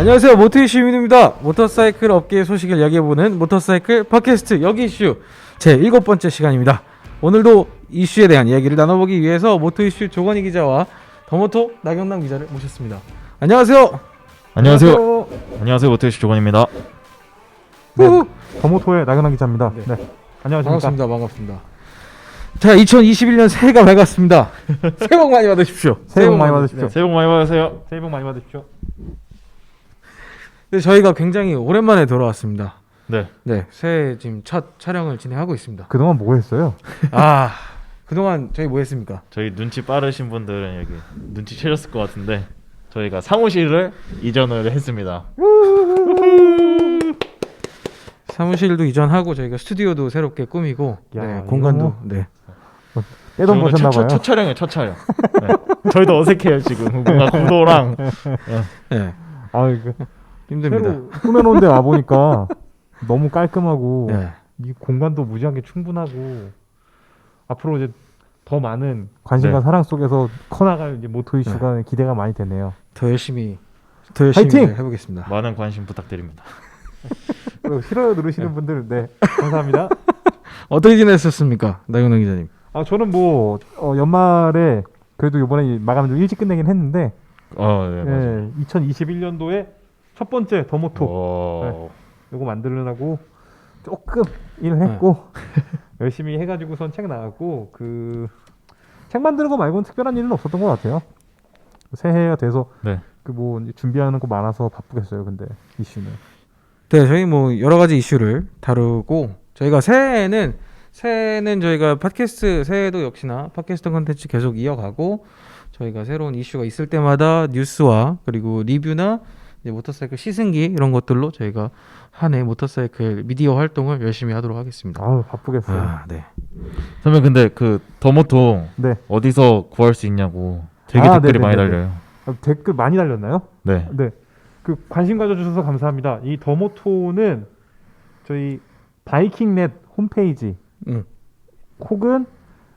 안녕하세요, 모토이 시민입니다. 모터사이클 업계의 소식을 이야기해보는 모터사이클 팟캐스트 여기 이슈 제 7번째 시간입니다. 오늘도 이슈에 대한 이야기를 나눠보기 위해서 모토 이슈 조건희 기자와 더모토 나경남 기자를 모셨습니다. 안녕하세요. 안녕하세요. 안녕하세요. 모토이 이슈 조건입니다. 네, 더모토의 나경남 기자입니다. 네. 네. 안녕하십니까. 반갑습니다. 반갑습니다. 자, 2021년 새해가 밝았습니다. 새해 복 많이 받으십시오. 새해 복 많이 받으십시오. 네. 새해 복 많이 받으세요. 새해 복 많이 받으십시오. 네, 저희가 굉장히 오랜만에 돌아왔습니다. 네. 네, 새해 지금 첫 촬영을 진행하고 있습니다. 그동안 뭐 했어요? 아, 그동안 저희 뭐 했습니까? 저희 눈치 빠르신 분들은 여기 눈치 채셨을 것 같은데 저희가 사무실을 이전을 했습니다. 사무실도 이전하고 저희가 스튜디오도 새롭게 꾸미고 야, 네, 이거 공간도 뭐- 네. 떼돈 오늘 버셨나봐요. 첫 촬영이에요. 첫 촬영. 네. 저희도 어색해요 지금. 뭔가 구도랑 네, 아, 이거 힘듭니다. 새로 꾸며놓은 데 와보니까 너무 깔끔하고 네. 이 공간도 무지하게 충분하고 앞으로 이제 더 많은 관심과 네. 사랑 속에서 커나갈 이제 모토 이슈가 기대가 많이 되네요. 더 열심히 화이팅! 해보겠습니다. 많은 관심 부탁드립니다. 싫어요 누르시는 분들 네 감사합니다. 어떻게 지냈었습니까, 나경원 기자님? 아 저는 뭐 연말에 그래도 이번에 마감을 좀 일찍 끝내긴 했는데 네, 맞아요. 2021년도에 첫 번째 더모토 요거 만들려고 조금 일을 했고 열심히 해가지고선 책 나왔고 그 책 만드는 거 말고는 특별한 일은 없었던 것 같아요. 새해가 돼서 네. 그 뭐 준비하는 거 많아서 바쁘겠어요. 근데 이슈는 네, 저희 뭐 여러 가지 이슈를 다루고 저희가 새해에는 저희가 팟캐스트 새해도 역시나 팟캐스트 컨텐츠 계속 이어가고 저희가 새로운 이슈가 있을 때마다 뉴스와 그리고 리뷰나 이제 모터사이클 시승기 이런 것들로 저희가 한 해 모터사이클 미디어 활동을 열심히 하도록 하겠습니다. 아우 바쁘겠어요. 아, 네. 선배 근데 그 더모토 네. 어디서 구할 수 있냐고 되게 아, 댓글이 많이 네네네네. 달려요. 댓글 많이 달렸나요? 네. 네. 그 관심 가져주셔서 감사합니다. 이 더모토는 저희 바이킹넷 홈페이지 응. 혹은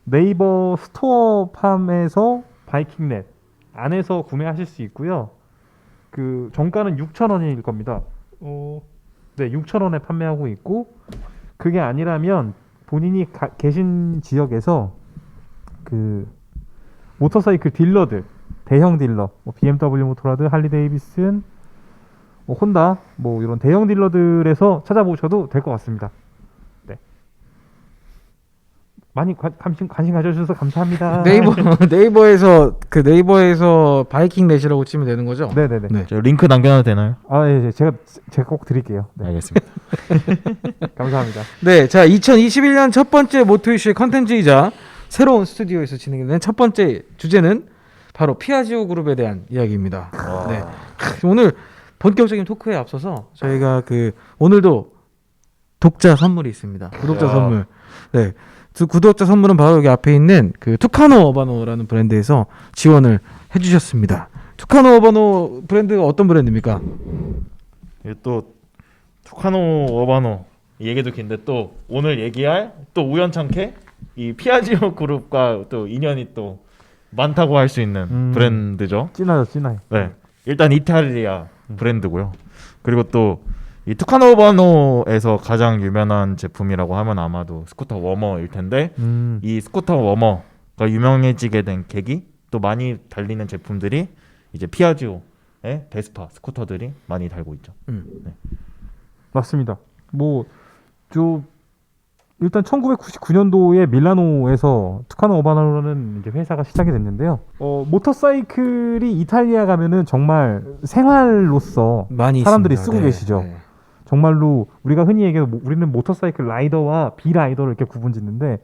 네이버 스토어팜에서 바이킹넷 안에서 구매하실 수 있고요. 그 정가는 6,000원일 겁니다. 네, 6,000원에 판매하고 있고 그게 아니라면 본인이 계신 지역에서 그 모터사이클 딜러들 대형 딜러 뭐 BMW 모토라드 할리 데이비슨 뭐 혼다 뭐 이런 대형 딜러들에서 찾아보셔도 될 것 같습니다. 네. 많이 관심 가져주셔서 감사합니다. 네이버에서 바이킹 넷이라고 치면 되는 거죠? 네네네. 네. 저 링크 남겨놔도 되나요? 아 예, 제가 꼭 드릴게요. 네. 알겠습니다. 감사합니다. 네, 자 2021년 첫 번째 모토 이슈의 컨텐츠이자 새로운 스튜디오에서 진행되는 첫 번째 주제는 바로 피아지오 그룹에 대한 이야기입니다. 네, 오늘 본격적인 토크에 앞서서 저희가 그 오늘도 독자 선물이 있습니다. 구독자 야. 선물. 네, 그 구독자 선물은 바로 여기 앞에 있는 그 투카노 어바노라는 브랜드에서 지원을 해주셨습니다. 투카노 어바노 브랜드가 어떤 브랜드입니까? 이게 또 투카노 어바노 이 얘기도 긴데 또 오늘 얘기할 또 우연찮게 이 피아지오 그룹과 또 인연이 또 많다고 할 수 있는 브랜드죠. 찐하죠. 네, 일단 이탈리아 브랜드고요. 그리고 또 이 투카노 어바노에서 가장 유명한 제품이라고 하면 아마도 스쿠터 워머일 텐데 이 스쿠터 워머가 유명해지게 된 계기 또 많이 달리는 제품들이 이제 피아지오의 베스파 스쿠터들이 많이 달고 있죠. 맞습니다. 뭐 일단 1999년도에 밀라노에서 투카노 어바노라는 이제 회사가 시작이 됐는데요. 모터사이클이 이탈리아 가면은 정말 생활로서 많이 사람들이 있습니다. 쓰고 계시죠. 네. 정말로 우리가 흔히 얘기해서 우리는 모터사이클 라이더와 비라이더를 이렇게 구분짓는데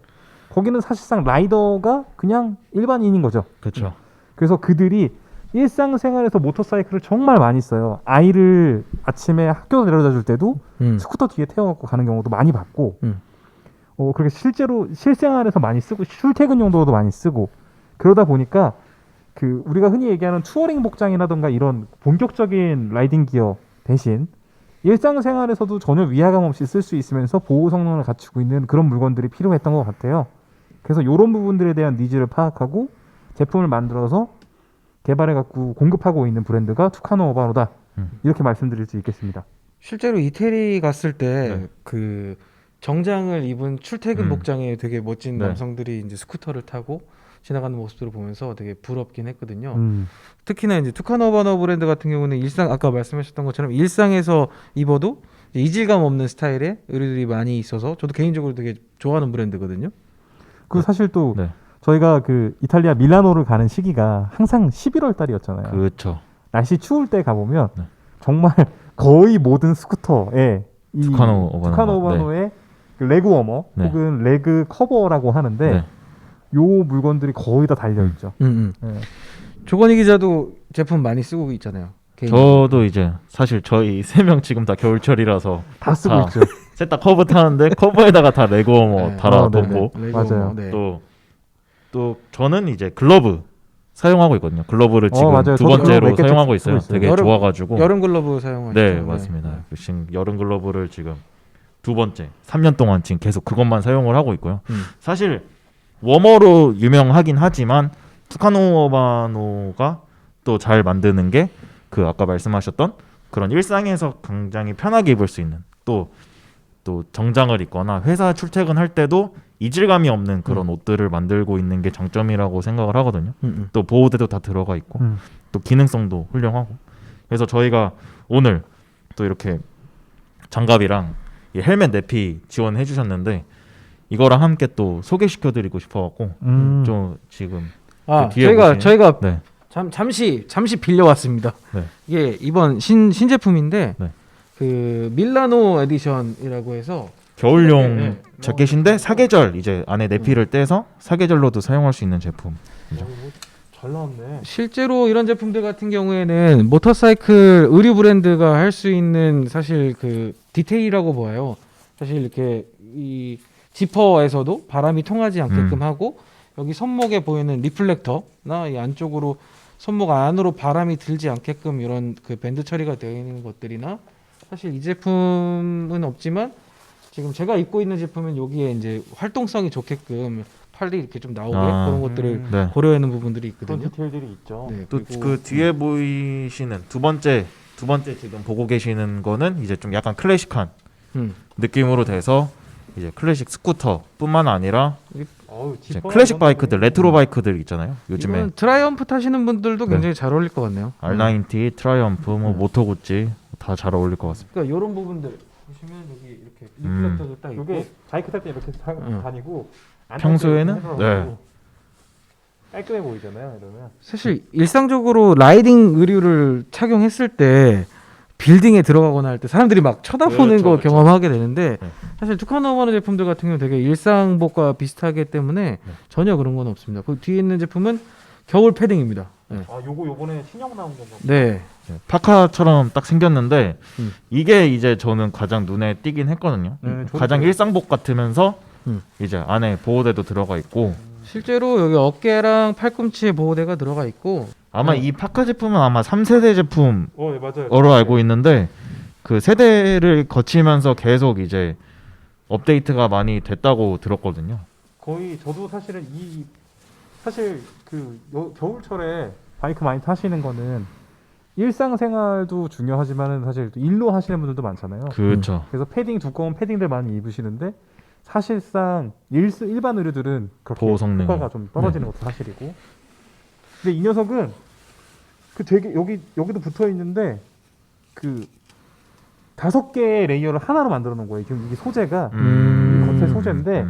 거기는 사실상 라이더가 그냥 일반인인 거죠. 그렇죠. 그래서 그들이 일상생활에서 모터사이클을 정말 많이 써요. 아이를 아침에 학교 데려다 줄 때도 스쿠터 뒤에 태워갖고 가는 경우도 많이 봤고 그렇게 실제로 실생활에서 많이 쓰고 출퇴근 용도로도 많이 쓰고 그러다 보니까 그 우리가 흔히 얘기하는 투어링 복장이라던가 이런 본격적인 라이딩 기어 대신 일상생활에서도 전혀 위화감 없이 쓸 수 있으면서 보호 성능을 갖추고 있는 그런 물건들이 필요했던 것 같아요. 그래서 이런 부분들에 대한 니즈를 파악하고 제품을 만들어서 개발해갖고 공급하고 있는 브랜드가 투카노 어바노다. 이렇게 말씀드릴 수 있겠습니다. 실제로 이태리 갔을 때 네. 그 정장을 입은 출퇴근 복장에 되게 멋진 네. 남성들이 이제 스쿠터를 타고 지나가는 모습들을 보면서 되게 부럽긴 했거든요. 음. 특히나 이제 투카노바노 브랜드 같은 경우는 일상 아까 말씀하셨던 것처럼 일상에서 입어도 이제 이질감 없는 스타일의 의류들이 많이 있어서 저도 개인적으로 되게 좋아하는 브랜드거든요. 그 사실 또 네. 저희가 그 이탈리아 밀라노를 가는 시기가 항상 11월 달이었잖아요. 그렇죠. 날씨 추울 때 가보면 네. 정말 거의 모든 스쿠터에 이 투카노바노의 그 레그 워머 네. 혹은 레그 커버라고 하는데 네. 요 물건들이 거의 다 달려 있죠. 네. 조건희 기자도 제품 많이 쓰고 있잖아요. 개인적으로. 저도 이제 사실 저희 3명 지금 다 겨울철이라서 다 쓰고 다 있죠. 셋 다 커브 타는데 커브에다가 다 레고워머 네. 달아놓고 레고 맞아요. 워머, 네. 또 저는 이제 글러브 사용하고 있거든요. 글러브를 지금 맞아요. 두 저도 번째로 몇개 사용하고 쓰고 있어요. 있어요. 되게 좋아가지고. 여름 글러브 사용하시죠? 네, 맞습니다. 지금 여름 글러브를 지금 두 번째 3년 동안 지금 계속 그것만 사용을 하고 있고요. 사실 워머로 유명하긴 하지만 투카노바노가 또 잘 만드는 게 그 아까 말씀하셨던 그런 일상에서 굉장히 편하게 입을 수 있는 또 정장을 입거나 회사 출퇴근할 때도 이질감이 없는 그런 옷들을 만들고 있는 게 장점이라고 생각을 하거든요. 또 보호대도 다 들어가 있고 또 기능성도 훌륭하고 그래서 저희가 오늘 또 이렇게 장갑이랑 이 헬멧 내피 지원해 주셨는데 이거랑 함께 또 소개시켜드리고 싶어갖고 좀 지금 그 뒤에 저희가 네. 잠시 빌려왔습니다. 네. 이게 이번 신제품인데 네. 그 밀라노 에디션이라고 해서 겨울용 네. 자켓인데 사계절 이제 안에 내피를 떼서 사계절로도 사용할 수 있는 제품. 잘 나왔네. 실제로 이런 제품들 같은 경우에는 모터사이클 의류 브랜드가 할 수 있는 사실 그 디테일이라고 보아요. 사실 이렇게 이 지퍼에서도 바람이 통하지 않게끔 하고 여기 손목에 보이는 리플렉터나 이 안쪽으로 손목 안으로 바람이 들지 않게끔 이런 그 밴드 처리가 되어 있는 것들이나 사실 이 제품은 없지만 지금 제가 입고 있는 제품은 여기에 이제 활동성이 좋게끔 팔이 이렇게 좀 나오게 그런 것들을 네. 고려하는 부분들이 그런 있거든요. 디테일들이 있죠. 네, 또 그리고 그 뒤에 보이시는 두 번째 지금 보고 계시는 거는 이제 좀 약간 클래식한 느낌으로 돼서 이제 클래식 스쿠터뿐만 아니라 이제 클래식 바이크들, 레트로 바이크들 있잖아요. 요즘에 이건 트라이엄프 타시는 분들도 네. 굉장히 잘 어울릴 것 같네요. R90, 트라이엄프, 뭐 모토 구찌 다 잘 어울릴 것 같습니다. 그러니까 이런 부분들 보시면 여기 이렇게 리플렉터도 딱 있고 이게 바이크 탈 때 이렇게 다니고 평소에는 네. 깔끔해 보이잖아요. 이러면 사실 일상적으로 라이딩 의류를 착용했을 때 빌딩에 들어가거나 할 때 사람들이 막 쳐다보는 거 그렇죠. 경험하게 되는데 네. 사실 투카노바노 제품들 같은 경우는 되게 일상복과 비슷하기 때문에 전혀 그런 건 없습니다. 그 뒤에 있는 제품은 겨울 패딩입니다. 네. 요번에 신형 나온 건가? 네. 파카처럼 딱 생겼는데 이게 이제 저는 가장 눈에 띄긴 했거든요. 가장 일상복 같으면서 이제 안에 보호대도 들어가 있고 실제로 여기 어깨랑 팔꿈치에 보호대가 들어가 있고 아마 이 파카 제품은 아마 3세대 제품으로 네, 맞아요. 알고 있는데 그 세대를 거치면서 계속 이제 업데이트가 많이 됐다고 들었거든요. 거의 저도 사실은 사실 그 겨울철에 바이크 많이 타시는 거는 일상생활도 중요하지만은 사실 또 일로 하시는 분들도 많잖아요. 그렇죠. 그래서 두꺼운 패딩들 많이 입으시는데 사실상 일반 의류들은 그렇게 보호 성능이. 효과가 좀 떨어지는 것도 사실이고. 근데 이 녀석은 그 되게 여기도 붙어 있는데 그 5개의 레이어를 하나로 만들어 놓은 거예요. 지금 이게 소재가 겉에 소재인데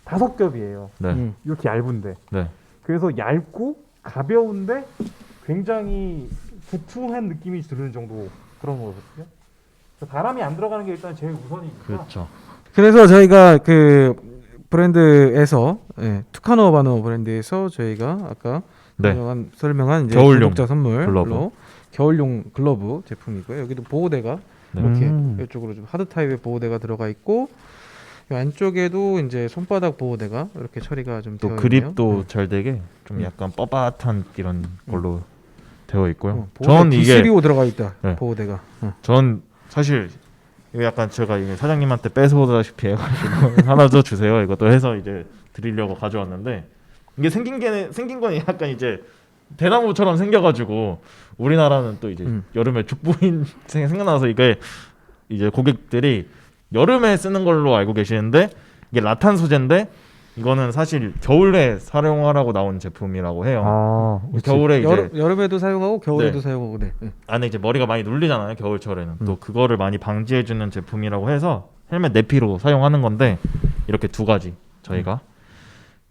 5겹이에요. 네. 이렇게 얇은데. 네. 그래서 얇고 가벼운데 굉장히 두툼한 느낌이 드는 정도 그런 거거든요. 바람이 안 들어가는 게 일단 제일 우선이니까. 그렇죠. 그래서 저희가 그 브랜드에서 투카노바노 브랜드에서 저희가 아까 네. 설명한 이제 겨울용 구독자 선물로 글러브. 겨울용 글러브 제품이고요. 여기도 보호대가 네. 이렇게 이쪽으로 좀 하드 타입의 보호대가 들어가 있고 이 안쪽에도 이제 손바닥 보호대가 이렇게 처리가 좀 또 되어 있네요. 그립도 잘 되게 좀 약간 뻣뻣한 이런 걸로 되어 있고요. 보호대 전 이게 D3로 들어가 있다. 네. 보호대가. 전 사실 이거 약간 제가 이게 사장님한테 뺏어오다시피 해가지고 하나 더 주세요. 이것도 해서 이제 드리려고 가져왔는데 이게 생긴 건 약간 이제 대나무처럼 생겨가지고 우리나라는 또 이제 여름에 죽부인 생각나서 이게 이제 고객들이 여름에 쓰는 걸로 알고 계시는데 이게 라탄 소재인데 이거는 사실 겨울에 사용하라고 나온 제품이라고 해요. 겨울에 이제 여름에도 사용하고 겨울에도 네. 사용하고 네. 안에 이제 머리가 많이 눌리잖아요 겨울철에는. 또 그거를 많이 방지해주는 제품이라고 해서 헬멧 내피로 사용하는 건데 이렇게 두 가지 저희가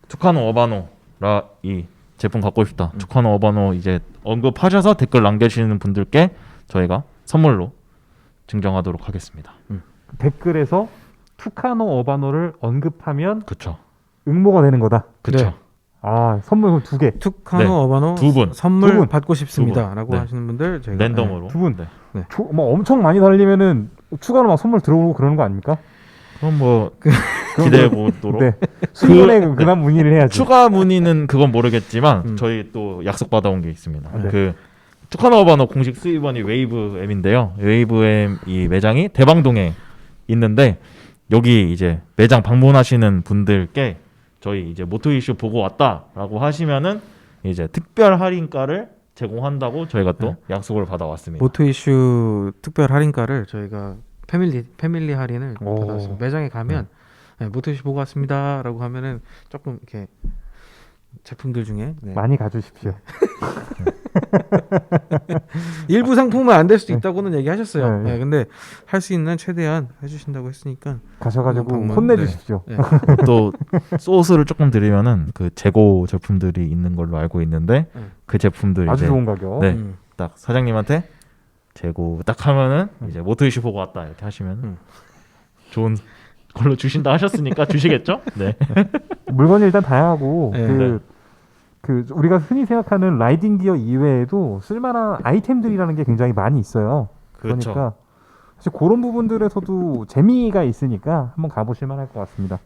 투카노 어바노라 이 제품 갖고 싶다. 투카노 어바노 이제 언급하셔서 댓글 남겨주시는 분들께 저희가 선물로 증정하도록 하겠습니다. 댓글에서 투카노 어바노를 언급하면 그쵸. 응모가 되는 거다. 그쵸. 네. 선물 2개. 투카노 네. 어바노 두 분. 선물 두 분. 받고 싶습니다라고 네. 하시는 분들 저희가 랜덤으로. 두 분. 네. 뭐 엄청 많이 달리면은 추가로 막 선물 들어오고 그러는 거 아닙니까? 그럼 뭐 기대해 보도록. 네. 수요일에 그다음 문의를 해야지. 추가 문의는 그건 모르겠지만 저희 또 약속 받아온 게 있습니다. 네. 그 투카노 어바노 공식 수입원이 웨이브 M인데요. 웨이브 M 이 매장이 대방동에 있는데 여기 이제 매장 방문하시는 분들께 저희 이제 모토 이슈 보고 왔다라고 하시면은 이제 특별 할인가를 제공한다고 저희가 또 약속을 받아왔습니다. 모토 이슈 특별 할인가를 저희가 패밀리 할인을 오. 받았습니다. 매장에 가면 네, 모토 이슈 보고 왔습니다라고 하면은 조금 이렇게 제품들 중에 네. 많이 가주십시오. 일부 상품은 안 될 수도 있다고는 얘기하셨어요. 네. 네, 근데 할 수 있는 최대한 해주신다고 했으니까 가셔가지고 방문. 혼내주십시오. 네. 또 소스를 조금 드리면은 그 재고 제품들이 있는 걸로 알고 있는데 그 제품들 아주 이제 좋은 가격. 네. 딱 사장님한테 재고 딱 하면은 이제 모토 이슈 보고 왔다 이렇게 하시면 좋은 걸로 주신다 하셨으니까 주시겠죠? 네. 물건이 일단 다양하고 네. 그 우리가 흔히 생각하는 라이딩 기어 이외에도 쓸만한 아이템들이라는 게 굉장히 많이 있어요. 그렇죠. 그러니까 사실 그런 부분들에서도 재미가 있으니까 한번 가보실 만할 것 같습니다.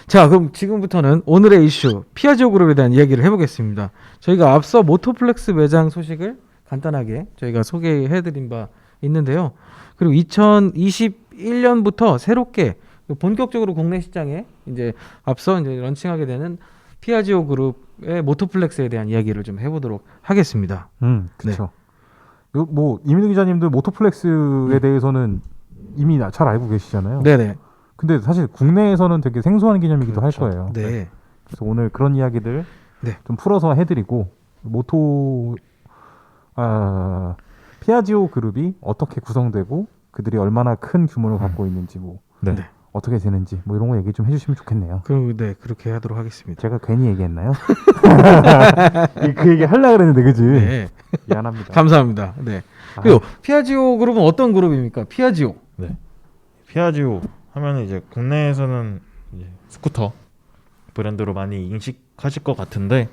자, 그럼 지금부터는 오늘의 이슈 피아지오 그룹에 대한 이야기를 해보겠습니다. 저희가 앞서 모토플렉스 매장 소식을 간단하게 저희가 소개해드린 바 있는데요. 그리고 2021년부터 새롭게 본격적으로 국내 시장에 이제 앞서 이제 런칭하게 되는 피아지오 그룹의 모토플렉스에 대한 이야기를 좀 해보도록 하겠습니다. 그렇죠. 뭐 이민우 기자님도 모토플렉스에 대해서는 이미 잘 알고 계시잖아요. 네네. 근데 사실 국내에서는 되게 생소한 개념이기도 그렇죠. 할 거예요. 네. 그래서 오늘 그런 이야기들 네. 좀 풀어서 해드리고 피아지오 그룹이 어떻게 구성되고 그들이 얼마나 큰 규모를 갖고 있는지 뭐 네. 네. 어떻게 되는지 뭐 이런 거 얘기 좀 해주시면 좋겠네요. 그럼 네 그렇게 하도록 하겠습니다. 제가 괜히 얘기했나요? 그 얘기 하려고 그랬는데 그지? 네. 미안합니다. 감사합니다. 네. 그리고 피아지오 그룹은 어떤 그룹입니까? 피아지오. 피아지오 하면은 이제 국내에서는 이제 스쿠터 브랜드로 많이 인식하실 것 같은데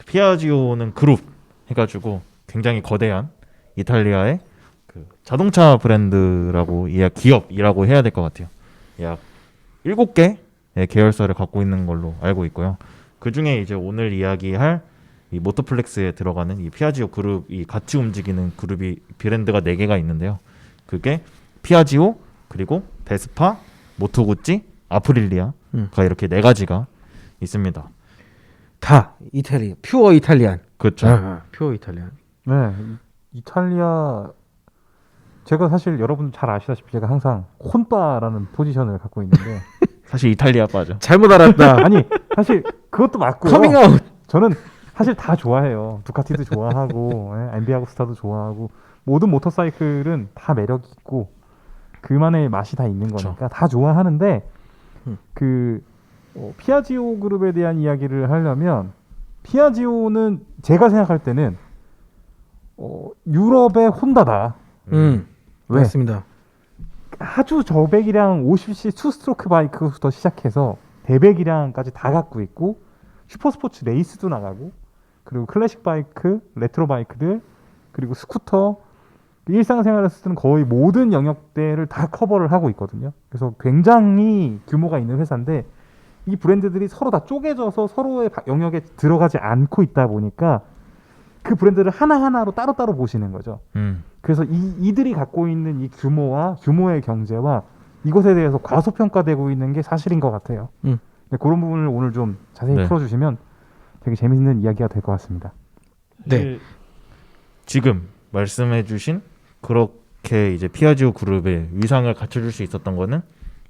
피아지오는 그룹 해가지고 굉장히 거대한 이탈리아의 그 자동차 브랜드라고 기업이라고 해야 될 것 같아요. 약 7개의 계열사를 갖고 있는 걸로 알고 있고요. 그 중에 이제 오늘 이야기할 이 모토플렉스에 들어가는 이 피아지오 그룹이 같이 움직이는 그룹이 브랜드가 4개가 있는데요. 그게 피아지오 그리고 베스파, 모토구찌, 아프릴리아가 이렇게 4가지가 있습니다. 다 이탈리아, 퓨어 이탈리안. 그렇죠. 퓨어 이탈리안. 네, 이탈리아 제가 사실 여러분 잘 아시다시피 제가 항상 혼바라는 포지션을 갖고 있는데 사실 이탈리아 빠져. 잘못 알았다. 아니 사실 그것도 맞고요. 커밍아웃. 저는 사실 다 좋아해요. 두카티도 좋아하고 엠비아구스타도 좋아하고 모든 모터사이클은 다 매력 있고 그만의 맛이 다 있는 거니까 다 좋아하는데 피아지오 그룹에 대한 이야기를 하려면 피아지오는 제가 생각할 때는 유럽의 혼다다. 왜? 맞습니다. 아주 저배기량 50cc 투스트로크 바이크부터 시작해서 대배기량까지 다 갖고 있고 슈퍼스포츠 레이스도 나가고 그리고 클래식 바이크, 레트로 바이크들 그리고 스쿠터 일상생활에서 쓰는 거의 모든 영역대를 다 커버를 하고 있거든요. 그래서 굉장히 규모가 있는 회사인데 이 브랜드들이 서로 다 쪼개져서 서로의 영역에 들어가지 않고 있다 보니까 그 브랜드를 하나하나로 따로따로 보시는 거죠. 그래서 이들이 갖고 있는 이 규모의 경제와 이것에 대해서 과소평가되고 있는 게 사실인 것 같아요. 그런 부분을 오늘 좀 자세히 풀어주시면 되게 재밌는 이야기가 될 것 같습니다. 네. 지금 말씀해주신 그렇게 이제 피아지오 그룹의 위상을 갖춰줄 수 있었던 거는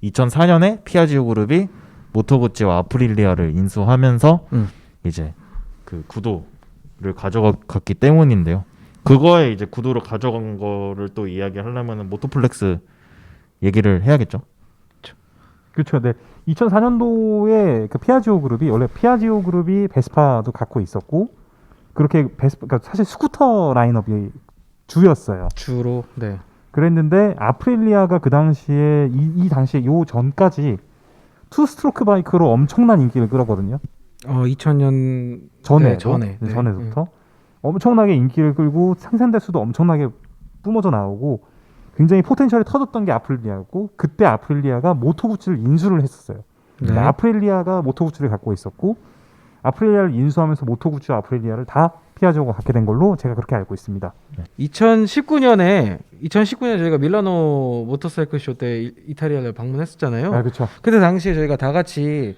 2004년에 피아지오 그룹이 모토구찌와 아프릴리아를 인수하면서 이제 그 구도를 가져갔기 때문인데요. 그거에 이제 구도를 가져간 거를 또 이야기하려면은 모토플렉스 얘기를 해야겠죠. 그렇죠. 네. 2004년도에 그 피아지오 그룹이 원래 피아지오 그룹이 베스파도 갖고 있었고 그렇게 베스파 그러니까 사실 스쿠터 라인업이 주였어요. 주로 네. 그랬는데 아프릴리아가 그 당시에 이 당시에 요 전까지 투 스트로크 바이크로 엄청난 인기를 끌었거든요. 2000년 전에 전에부터 엄청나게 인기를 끌고 생산 대수도 엄청나게 뿜어져 나오고 굉장히 포텐셜이 터졌던 게 아프릴리아였고 그때 아프릴리아가 모토구찌를 인수를 했었어요. 그러니까 아프릴리아가 모토구찌를 갖고 있었고 아프릴리아를 인수하면서 모토구찌와 아프릴리아를 다 피아지오가 갖게 된 걸로 제가 그렇게 알고 있습니다. 2019년에 저희가 밀라노 모터사이클 쇼 때 이탈리아를 방문했었잖아요. 아, 그렇죠. 그때 당시에 저희가 다 같이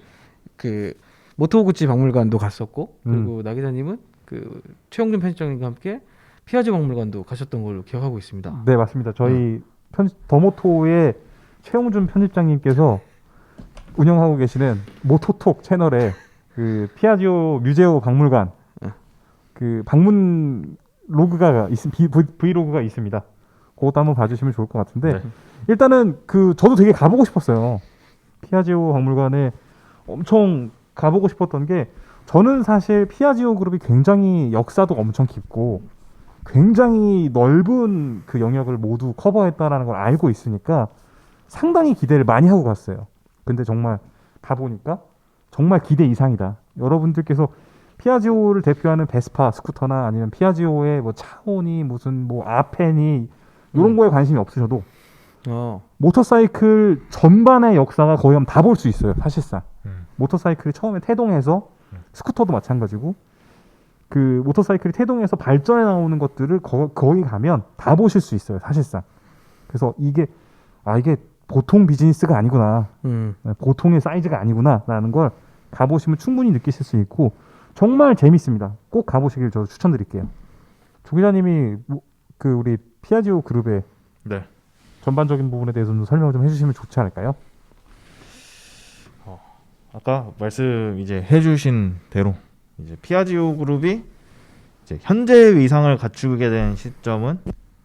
그 모토구찌 박물관도 갔었고 그리고 나 기자님은 그 최영준 편집장님과 함께 피아지오 박물관도 가셨던 걸로 기억하고 있습니다. 네, 맞습니다. 저희 더모토의 최용준 편집장님께서 운영하고 계시는 모토톡 채널에 그 피아지오 뮤제오 박물관 그 방문 로그가 브이로그가 있습니다. 그것도 한번 봐주시면 좋을 것 같은데 네. 일단은 그 저도 되게 가보고 싶었어요. 피아지오 박물관에 엄청 가보고 싶었던 게 저는 사실 피아지오 그룹이 굉장히 역사도 엄청 깊고 굉장히 넓은 그 영역을 모두 커버했다라는 걸 알고 있으니까 상당히 기대를 많이 하고 갔어요. 근데 정말 가보니까 정말 기대 이상이다. 여러분들께서 피아지오를 대표하는 베스파 스쿠터나 아니면 피아지오의 뭐 차오니 무슨 뭐 아펜이 이런 거에 관심이 없으셔도 모터사이클 전반의 역사가 거의 다 볼 수 있어요. 사실상 모터사이클이 처음에 태동해서 스쿠터도 마찬가지고 그 모터사이클이 태동해서 발전해 나오는 것들을 거기 가면 다 보실 수 있어요. 사실상. 그래서 이게 보통 비즈니스가 아니구나. 보통의 사이즈가 아니구나라는 걸 가보시면 충분히 느끼실 수 있고 정말 재밌습니다. 꼭 가보시길 저 추천드릴게요. 조 기자님이 그 우리 피아지오 그룹의 네. 전반적인 부분에 대해서 좀 설명을 좀 해주시면 좋지 않을까요? 아까 말씀 이제 해주신 대로 이제 피아지오 그룹이 이제 현재 위상을 갖추게 된 시점은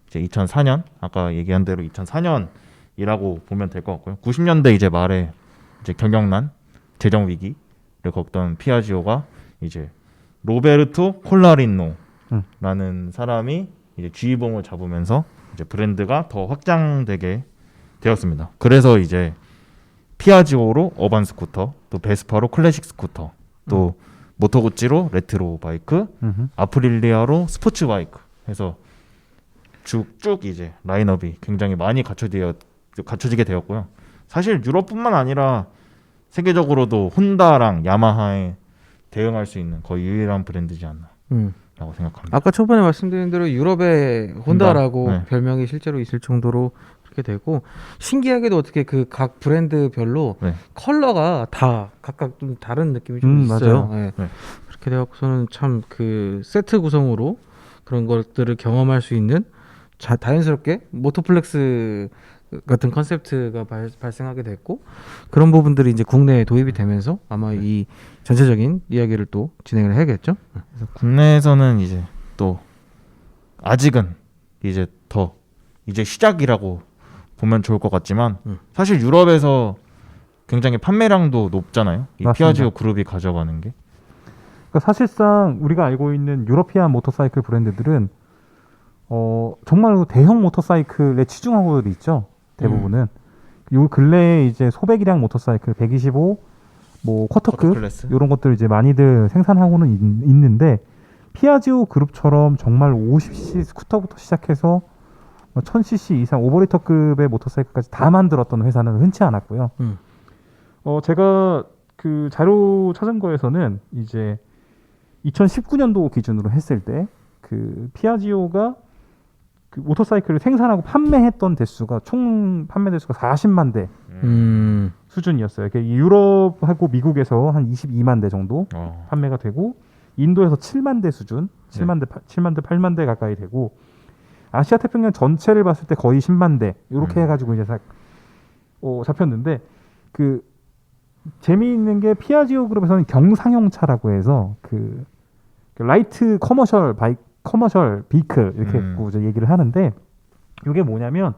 이제 2004년 아까 얘기한 대로 2004년이라고 보면 될 것 같고요. 90년대 이제 말에 이제 경영난 재정 위기를 겪던 피아지오가 이제 로베르토 콜라리노라는 사람이 이제 주의봉을 잡으면서 이제 브랜드가 더 확장되게 되었습니다. 그래서 이제 피아지오로 어반 스쿠터, 또 베스파로 클래식 스쿠터, 또 모토구찌로 레트로 바이크, 아프릴리아로 스포츠 바이크 해서 쭉 이제 라인업이 굉장히 많이 갖춰지게 되었고요. 사실 유럽뿐만 아니라 세계적으로도 혼다랑 야마하에 대응할 수 있는 거의 유일한 브랜드지 않나라고 생각합니다. 아까 초반에 말씀드린 대로 유럽의 혼다라고 네. 별명이 실제로 있을 정도로 그렇게 되고 신기하게도 어떻게 그 각 브랜드별로 네. 컬러가 다 각각 좀 다른 느낌이 좀 있어요. 네. 네. 그렇게 되어서는 참 그 세트 구성으로 그런 것들을 경험할 수 있는 자연스럽게 모토플렉스 같은 컨셉트가 발생하게 됐고 그런 부분들이 이제 국내에 도입이 되면서 아마 이 전체적인 이야기를 또 진행을 해야겠죠. 그래서 국내에서는 이제 또 아직은 이제 더 이제 시작이라고 보면 좋을 것 같지만 사실 유럽에서 굉장히 판매량도 높잖아요. 이 맞습니다. 피아지오 그룹이 가져가는 게. 그러니까 사실상 우리가 알고 있는 유러피안 모터사이클 브랜드들은 정말 대형 모터사이클에 치중하고 있죠. 대부분은 요 근래에 이제 소배기량 모터사이클 125, 뭐 쿼터급 클래스. 이런 것들 이제 많이들 생산하고는 있는데 피아지오 그룹처럼 정말 50cc 스쿠터부터 시작해서 1000cc 이상 오버레이터급의 모터사이클까지 다 만들었던 회사는 흔치 않았고요. 제가 그 자료 찾은 거에서는 이제 2019년도 기준으로 했을 때 그 피아지오가 그 모터사이클을 생산하고 판매했던 대수가 총 판매 대수가 40만 대 수준이었어요. 유럽하고 미국에서 한 22만 대 정도 판매가 되고 인도에서 7만 대 수준, 7만 대, 7만 대, 8만 대 가까이 되고 아시아 태평양 전체를 봤을 때 거의 10만 대 이렇게 해가지고 이제 잡혔는데 그 재미있는 게 피아지오 그룹에서는 경상용차라고 해서 그 라이트 커머셜 비클 이렇게 갖고 이제 얘기를 하는데 이게 뭐냐면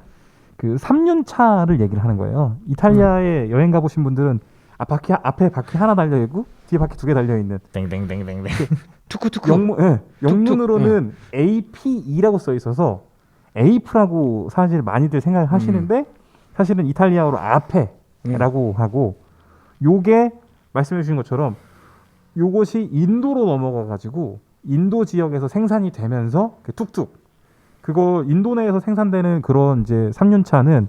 그 3륜차를 얘기를 하는 거예요. 이탈리아에 여행 가보신 분들은 앞에 바퀴 하나 달려 있고 뒤에 바퀴 2개 달려 있는 땡땡땡땡땡 투쿠투쿠. 영문으로는 APE라고 써 있어서 에이프라고 사실 많이들 생각을 하시는데 사실은 이탈리아어로 앞에라고 하고 요게 말씀해 주신 것처럼 요것이 인도로 넘어가 가지고 인도 지역에서 생산이 되면서 툭툭 그거 인도 내에서 생산되는 그런 이제 3륜차는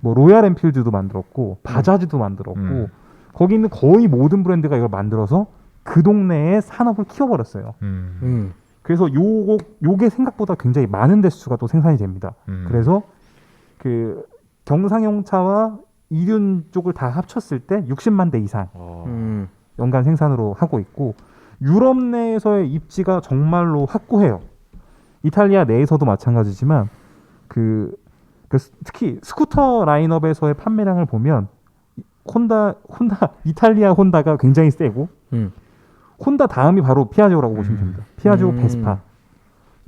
뭐 로얄 엔필드도 만들었고 바자즈도 만들었고 거기 있는 거의 모든 브랜드가 이걸 만들어서 그 동네의 산업을 키워버렸어요. 그래서 요게 생각보다 굉장히 많은 대수가 또 생산이 됩니다. 그래서 그 경상용차와 이륜 쪽을 다 합쳤을 때 60만 대 이상 연간 생산으로 하고 있고 유럽 내에서의 입지가 정말로 확고해요. 이탈리아 내에서도 마찬가지지만 특히 스쿠터 라인업에서의 판매량을 보면 이탈리아 혼다가 굉장히 세고 혼다 다음이 바로 피아지오라고 보시면 됩니다. 피아지오, 베스파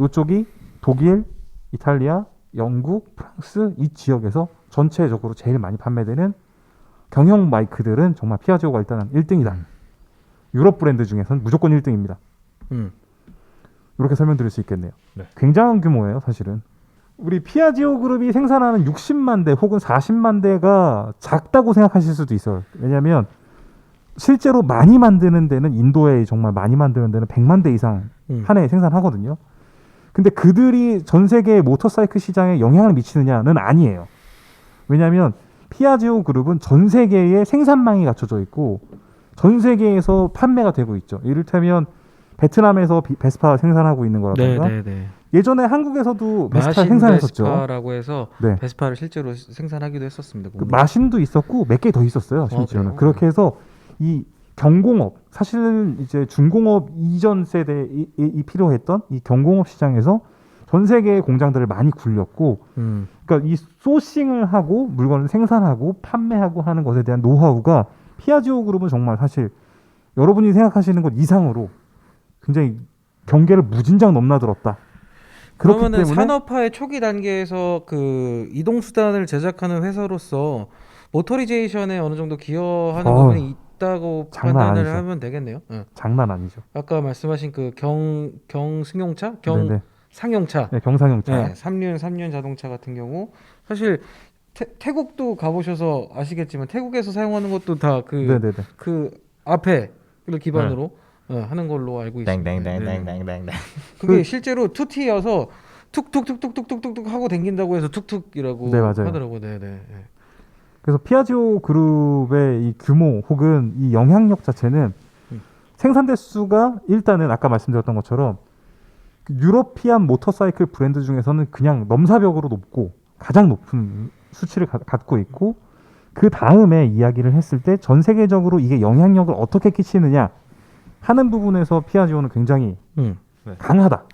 이쪽이 독일, 이탈리아, 영국, 프랑스 이 지역에서 전체적으로 제일 많이 판매되는 경형 바이크들은 정말 피아지오가 일단은 1등이다. 유럽 브랜드 중에서는 무조건 1등입니다. 이렇게 설명드릴 수 있겠네요. 네. 굉장한 규모예요, 사실은. 우리 피아지오 그룹이 생산하는 60만 대 혹은 40만 대가 작다고 생각하실 수도 있어요. 왜냐하면 실제로 많이 만드는 데는 인도에 정말 많이 만드는 데는 100만 대 이상 한 해에 생산하거든요. 근데 그들이 전 세계 모터사이클 시장에 영향을 미치느냐는 아니에요. 왜냐하면 피아지오 그룹은 전 세계에 생산망이 갖춰져 있고 전 세계에서 판매가 되고 있죠. 이를테면 베트남에서 베스파 생산하고 있는 거라든가 예전에 한국에서도 베스파 생산했었죠. 베스파라고 해서 네. 베스파를 실제로 생산하기도 했었습니다. 그 마신도 있었고 몇 개 더 있었어요. 심지어는. 그래요? 그렇게 해서 이 경공업 사실은 이제 중공업 이전 세대에 필요했던 이 경공업 시장에서 전 세계의 공장들을 많이 굴렸고 그러니까 이 소싱을 하고 물건을 생산하고 판매하고 하는 것에 대한 노하우가 피아지오 그룹은 정말 사실 여러분이 생각하시는 것 이상으로 굉장히 경계를 무진장 넘나들었다. 그러면은 때문에 산업화의 초기 단계에서 그 이동 수단을 제작하는 회사로서 모터리제이션에 어느 정도 기여하는 부분이 있다고 장난 판단을 아니죠. 하면 되겠네요. 장난 아니죠. 아까 말씀하신 그 경승용차, 네네. 상용차, 네, 경상용차. 네, 3륜 자동차 같은 경우 사실 태국도 가보셔서 아시겠지만 태국에서 사용하는 것도 다 그 앞에를 기반으로 하는 걸로 알고 있습니다. 땡땡땡땡땡땡 그게 실제로 투티여서 툭툭툭툭툭툭툭 하고 댕긴다고 해서 툭툭이라고 네, 맞아요. 하더라고요. 네네. 그래서 피아지오 그룹의 이 규모 혹은 이 영향력 자체는 생산 대수가 일단은 아까 말씀드렸던 것처럼 유러피안 모터사이클 브랜드 중에서는 그냥 넘사벽으로 높고 가장 높은 수치를 갖고 있고 그 다음에 이야기를 했을 때 전 세계적으로 이게 영향력을 어떻게 끼치느냐 하는 부분에서 피아지오는 굉장히 강하다.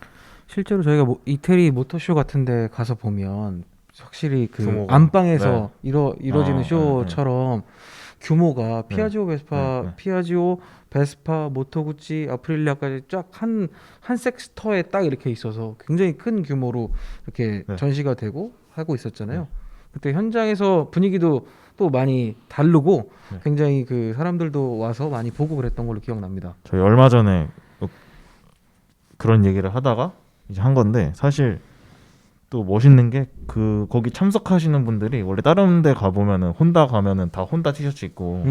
실제로 저희가 이태리 모터쇼 같은데 가서 보면 확실히 그 규모가. 안방에서 이루어지는 쇼처럼 규모가 피아지오 피아지오 베스파 모토구치 아프릴리아까지 쫙 한 섹터에 딱 이렇게 있어서 굉장히 큰 규모로 이렇게 전시가 되고 하고 있었잖아요. 그때 현장에서 분위기도 또 많이 다르고 굉장히 그 사람들도 와서 많이 보고 그랬던 걸로 기억납니다. 저희 얼마 전에 그런 얘기를 하다가 이제 한 건데 사실 또 멋있는 게 거기 참석하시는 분들이 원래 다른 데 가보면은 혼다 가면은 다 혼다 티셔츠 입고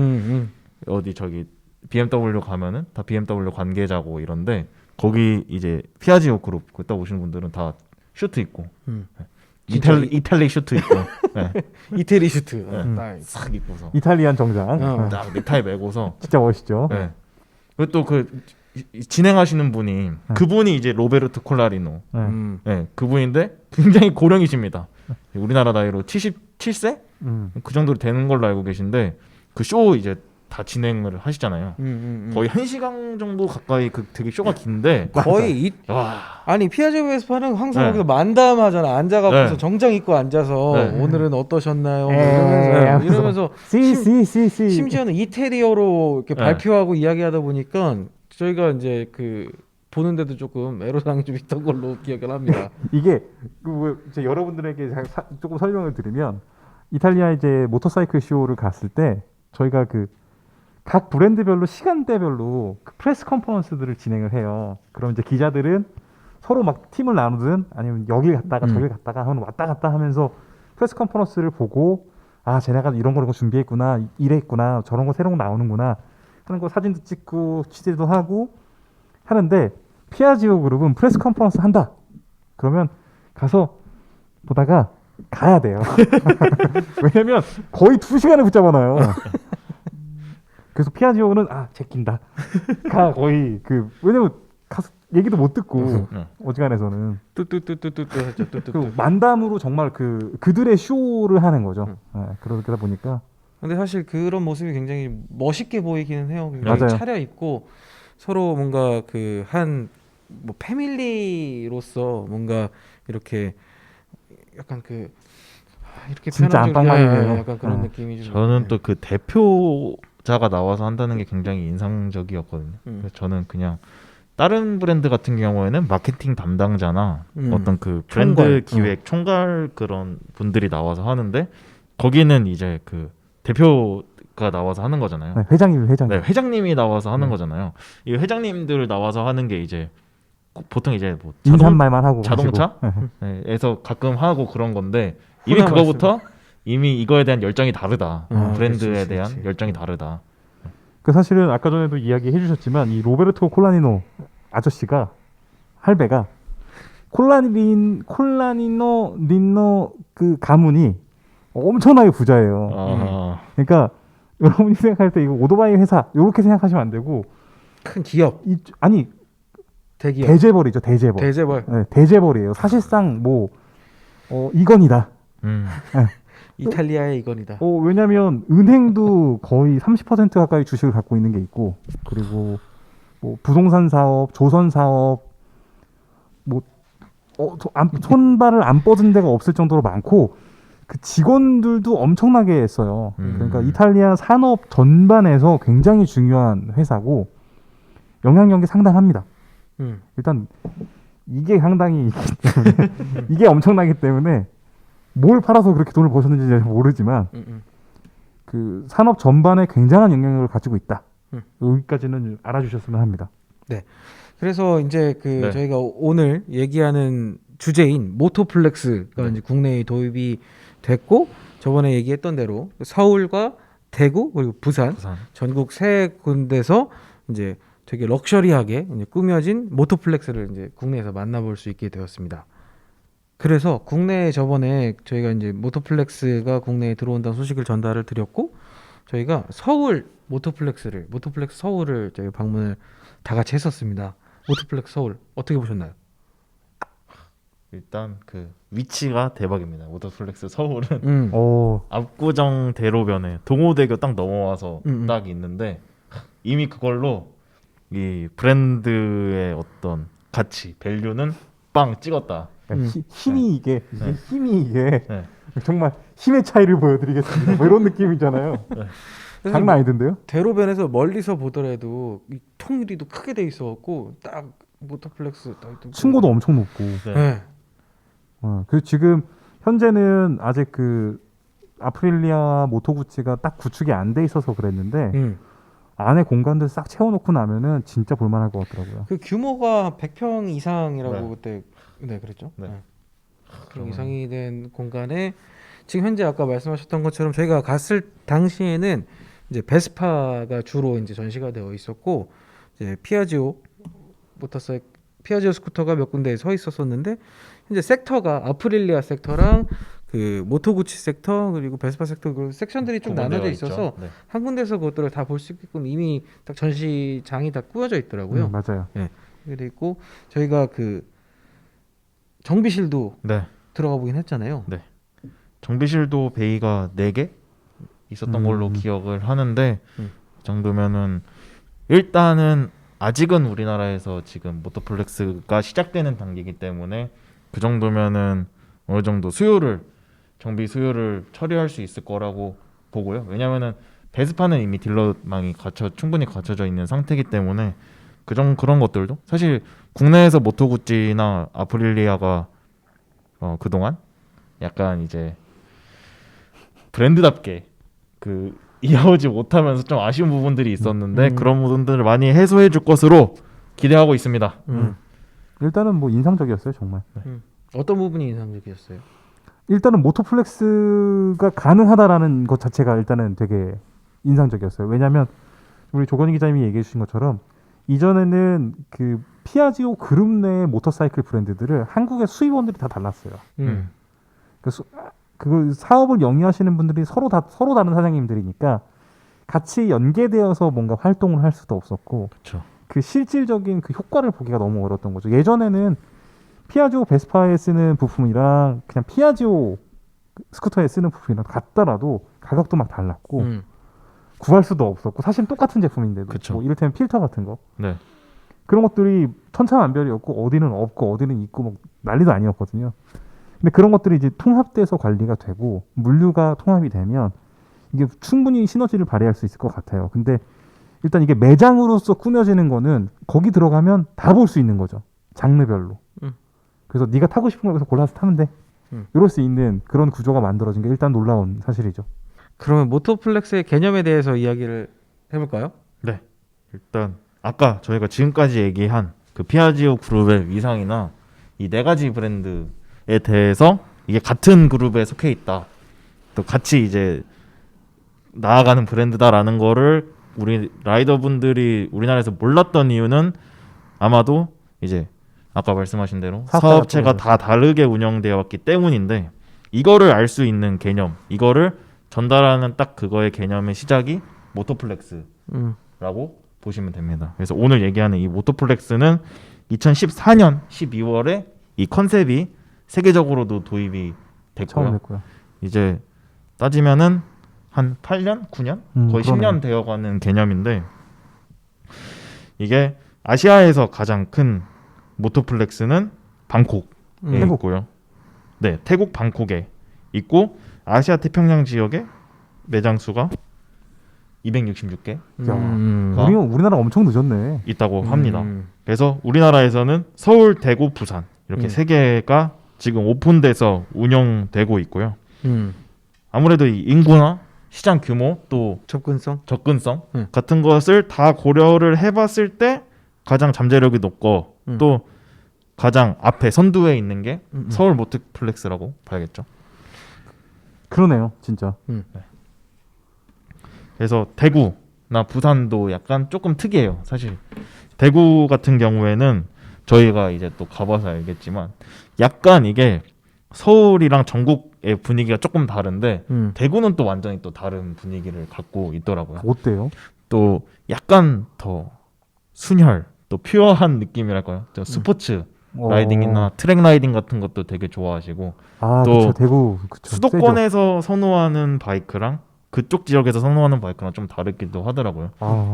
어디 저기 BMW 가면은 다 BMW 관계자고 이런데 거기 이제 피아지오 그룹 그때 오시는 분들은 다 슈트 입고 이탈릭 슈트 입고 이태리 슈트 싹 입고서 이탈리안 정장. 딱 넥타이 메고서 진짜 멋있죠. 그리고 또 진행하시는 분이 그분이 이제 로베르토 콜라리노 그분인데 굉장히 고령이십니다. 우리나라 나이로 77세 그 정도 되는 걸로 알고 계신데 그 쇼 이제 다 진행을 하시잖아요. 거의 1시간 정도 가까이 그 되게 쇼가 긴데 거의 와. 아니 피아제 베스파는 항상 네. 거기서 만담하잖아. 앉아갖고서 네. 정장 입고 앉아서 네. 오늘은 어떠셨나요? 뭐 네. 이러면서 씨. 심지어는 이태리어로 이렇게 네. 발표하고 이야기하다 보니까 저희가 이제 그 보는데도 조금 애로사항이 좀 있던 걸로 기억을 합니다. 이게 이제 여러분들에게 조금 설명을 드리면 이탈리아 이제 모터사이클 쇼를 갔을 때 저희가 그 각 브랜드별로 시간대별로 그 프레스 컨퍼런스들을 진행을 해요. 그럼 이제 기자들은 서로 막 팀을 나누든 아니면 여길 갔다가 저길 갔다가 하면 왔다 갔다 하면서 프레스 컨퍼런스를 보고 아 쟤네가 이런 거 준비했구나 이랬구나 저런 거 새로운 거 나오는구나 하는 거 사진도 찍고 취재도 하고 하는데 피아지오 그룹은 프레스 컨퍼런스 한다. 그러면 가서 보다가 가야 돼요. 왜냐면 거의 2시간을 붙잡아놔요. 그래서 피아지오는 제낀다. 가 거의 왜냐면 가서 얘기도 못 듣고 어지간해서는 그 만담으로 정말 그들의 쇼를 하는 거죠. 그러다 보니까 근데 사실 그런 모습이 굉장히 멋있게 보이기는 해요. 굉장히 맞아요. 차려입고 서로 뭔가 그 한 뭐 패밀리로서 뭔가 이렇게 약간 이렇게 진짜 표현하면 안방마이네요. 약간 그런 느낌이 좀 저는 또 그 대표자가 나와서 한다는 게 굉장히 인상적이었거든요. 그래서 저는 그냥 다른 브랜드 같은 경우에는 마케팅 담당자나 어떤 그 브랜드 총괄. 기획 총괄 그런 분들이 나와서 하는데 거기는 이제 그 대표가 나와서 하는 거잖아요. 네, 회장님. 네, 회장님이 나와서 하는 거잖아요. 이 회장님들 나와서 하는 게 이제 보통 이제 뭐 인사말만 하고 자동차? 가시고. 에서 가끔 하고 그런 건데 이미 흔한 그거부터 이미 이거에 대한 열정이 다르다. 브랜드에 그렇지, 대한 그렇지. 열정이 다르다. 사실은 아까 전에도 이야기해 주셨지만 이 로베르토 콜라니노 아저씨가 할배가 콜라니노 린노 그 가문이 엄청나게 부자예요. 그러니까 여러분이 생각할 때 이거 오토바이 회사 이렇게 생각하시면 안 되고 큰 기업, 아니 대기업, 대재벌이죠. 대재벌. 대재벌. 네, 대재벌이에요. 사실상 뭐 이건이다. 이탈리아의 이건이다. 왜냐면 은행도 거의 30% 가까이 주식을 갖고 있는 게 있고 그리고 뭐 부동산 사업, 조선 사업 손발을 안 뻗은 데가 없을 정도로 많고 그 직원들도 엄청나게 했어요. 그러니까 이탈리아 산업 전반에서 굉장히 중요한 회사고 영향력이 상당합니다. 일단 이게 상당히 이게 엄청나기 때문에 뭘 팔아서 그렇게 돈을 버셨는지 잘 모르지만 그 산업 전반에 굉장한 영향력을 가지고 있다. 여기까지는 알아주셨으면 합니다. 네. 그래서 이제 네. 저희가 오늘 얘기하는 주제인 모토플렉스가 이제 국내에 도입이 됐고 저번에 얘기했던 대로 서울과 대구 그리고 부산 전국 세 군데서 이제 되게 럭셔리하게 이제 꾸며진 모토플렉스를 이제 국내에서 만나볼 수 있게 되었습니다. 그래서 국내에 저번에 저희가 이제 모토플렉스가 국내에 들어온다는 소식을 전달을 드렸고 저희가 서울 모토플렉스 서울을 저희 방문을 다 같이 했었습니다. 모토플렉스 서울 어떻게 보셨나요? 일단 그 위치가 대박입니다. 모터플렉스 서울은 오, 압구정 대로변에 동호대교 딱 넘어와서 딱 있는데 이미 그걸로 이 브랜드의 어떤 가치, 밸류는 빵 찍었다. 힘이 이게 네. 정말 힘의 차이를 보여드리겠습니다. 뭐 이런 느낌이잖아요. 장난 아니던데요? 대로변에서 멀리서 보더라도 이 통일이도 크게 돼 있어갖고 딱 모터플렉스 딱 층고도 엄청 높고. 네. 그 지금 현재는 아직 그 아프릴리아 모토구치가 딱 구축이 안 돼 있어서 그랬는데 안에 공간들 싹 채워놓고 나면은 진짜 볼만할 것 같더라고요. 그 규모가 100평 이상이라고 네. 그때 그랬죠. 네. 100평 이상이 된 공간에 지금 현재 아까 말씀하셨던 것처럼 저희가 갔을 당시에는 이제 베스파가 주로 이제 전시가 되어 있었고 이제 피아지오 스쿠터가 몇 군데에 서 있었었는데 현재 섹터가 아프릴리아 섹터랑 그 모토구치 sek터 그리고 베스파 섹터 그 섹션들이 좀 나눠져 있어서 네. 한 군데서 그것들을 다 볼 수 있게끔 이미 딱 전시장이 다 꾸며져 있더라고요. 맞아요. 그게 돼 있고 저희가 그 정비실도 네. 들어가 보긴 했잖아요. 정비실도 베이가 4개 있었던 걸로 기억을 하는데 그 정도면은 일단은 아직은 우리나라에서 지금 모터플렉스가 시작되는 단계이기 때문에 그 정도면은 어느 정도 정비 수요를 처리할 수 있을 거라고 보고요. 왜냐면은 베스파는 이미 딜러망이 충분히 갖춰져 있는 상태이기 때문에 그런 것들도 사실 국내에서 모토구찌나 아프릴리아가 그동안 약간 이제 브랜드답게 이어오지 못하면서 좀 아쉬운 부분들이 있었는데 그런 부분들을 많이 해소해 줄 것으로 기대하고 있습니다. 일단은 뭐 인상적이었어요 정말. 어떤 부분이 인상적이었어요? 일단은 모토플렉스가 가능하다라는 것 자체가 일단은 되게 인상적이었어요. 왜냐하면 우리 조건희 기자님이 얘기해 주신 것처럼 이전에는 그 피아지오 그룹 내 모터사이클 브랜드들을 한국의 수입원들이 다 달랐어요. 그 사업을 영위하시는 분들이 서로 다른 사장님들이니까 같이 연계되어서 뭔가 활동을 할 수도 없었고 그렇죠. 그 실질적인 그 효과를 보기가 너무 어려웠던 거죠. 예전에는 피아지오 베스파에 쓰는 부품이랑 그냥 피아지오 스쿠터에 쓰는 부품이랑 같더라도 가격도 막 달랐고 구할 수도 없었고 사실 똑같은 제품인데도 그쵸. 뭐 이를테면 필터 같은 거 네. 그런 것들이 천차만별이었고 어디는 없고 어디는 있고 뭐 난리도 아니었거든요. 근데 그런 것들이 이제 통합돼서 관리가 되고 물류가 통합이 되면 이게 충분히 시너지를 발휘할 수 있을 것 같아요. 근데 일단 이게 매장으로서 꾸며지는 거는 거기 들어가면 다 볼 수 있는 거죠. 장르별로. 그래서 네가 타고 싶은 걸 골라서 타면 돼. 이럴 수 있는 그런 구조가 만들어진 게 일단 놀라운 사실이죠. 그러면 모토플렉스의 개념에 대해서 이야기를 해볼까요? 네. 일단 아까 저희가 지금까지 얘기한 그 피아지오 그룹의 위상이나 이 네 가지 브랜드에 대해서 이게 같은 그룹에 속해 있다. 또 같이 이제 나아가는 브랜드다라는 거를 우리 라이더분들이 우리나라에서 몰랐던 이유는 아마도 이제 아까 말씀하신 대로 사업체가 다 다르게 운영되어 왔기 때문인데 이거를 알 수 있는 개념, 이거를 전달하는 딱 그거의 개념의 시작이 모토플렉스라고 보시면 됩니다. 그래서 오늘 얘기하는 이 모토플렉스는 2014년 12월에 이 컨셉이 세계적으로도 도입이 처음 됐고요. 됐고요. 이제 따지면은 한 8년, 9년? 거의 그러네요. 10년 되어가는 개념인데 이게 아시아에서 가장 큰 모토플렉스는 방콕에 태국. 있고요. 네, 태국 방콕에 있고 아시아 태평양 지역에 매장 수가 266개 우리나라 엄청 늦었네. 있다고 합니다. 그래서 우리나라에서는 서울, 대구, 부산 이렇게 세 개가 지금 오픈돼서 운영되고 있고요. 아무래도 이 인구나 시장 규모 또 접근성 같은 것을 다 고려를 해봤을 때 가장 잠재력이 높고 또 가장 앞에 선두에 있는 게 서울 모토플렉스라고 봐야겠죠. 그러네요, 진짜. 그래서 대구나 부산도 약간 조금 특이해요. 사실 대구 같은 경우에는 저희가 이제 또 가봐서 알겠지만 약간 이게 서울이랑 전국의 분위기가 조금 다른데 대구는 또 완전히 또 다른 분위기를 갖고 있더라고요. 어때요? 또 약간 더 순혈, 또 퓨어한 느낌이랄까요? 저 스포츠 라이딩이나 트랙 라이딩 같은 것도 되게 좋아하시고 또 그쵸, 대구 그쵸, 수도권에서 선호하는 바이크랑 그쪽 지역에서 선호하는 바이크랑 좀 다르기도 하더라고요.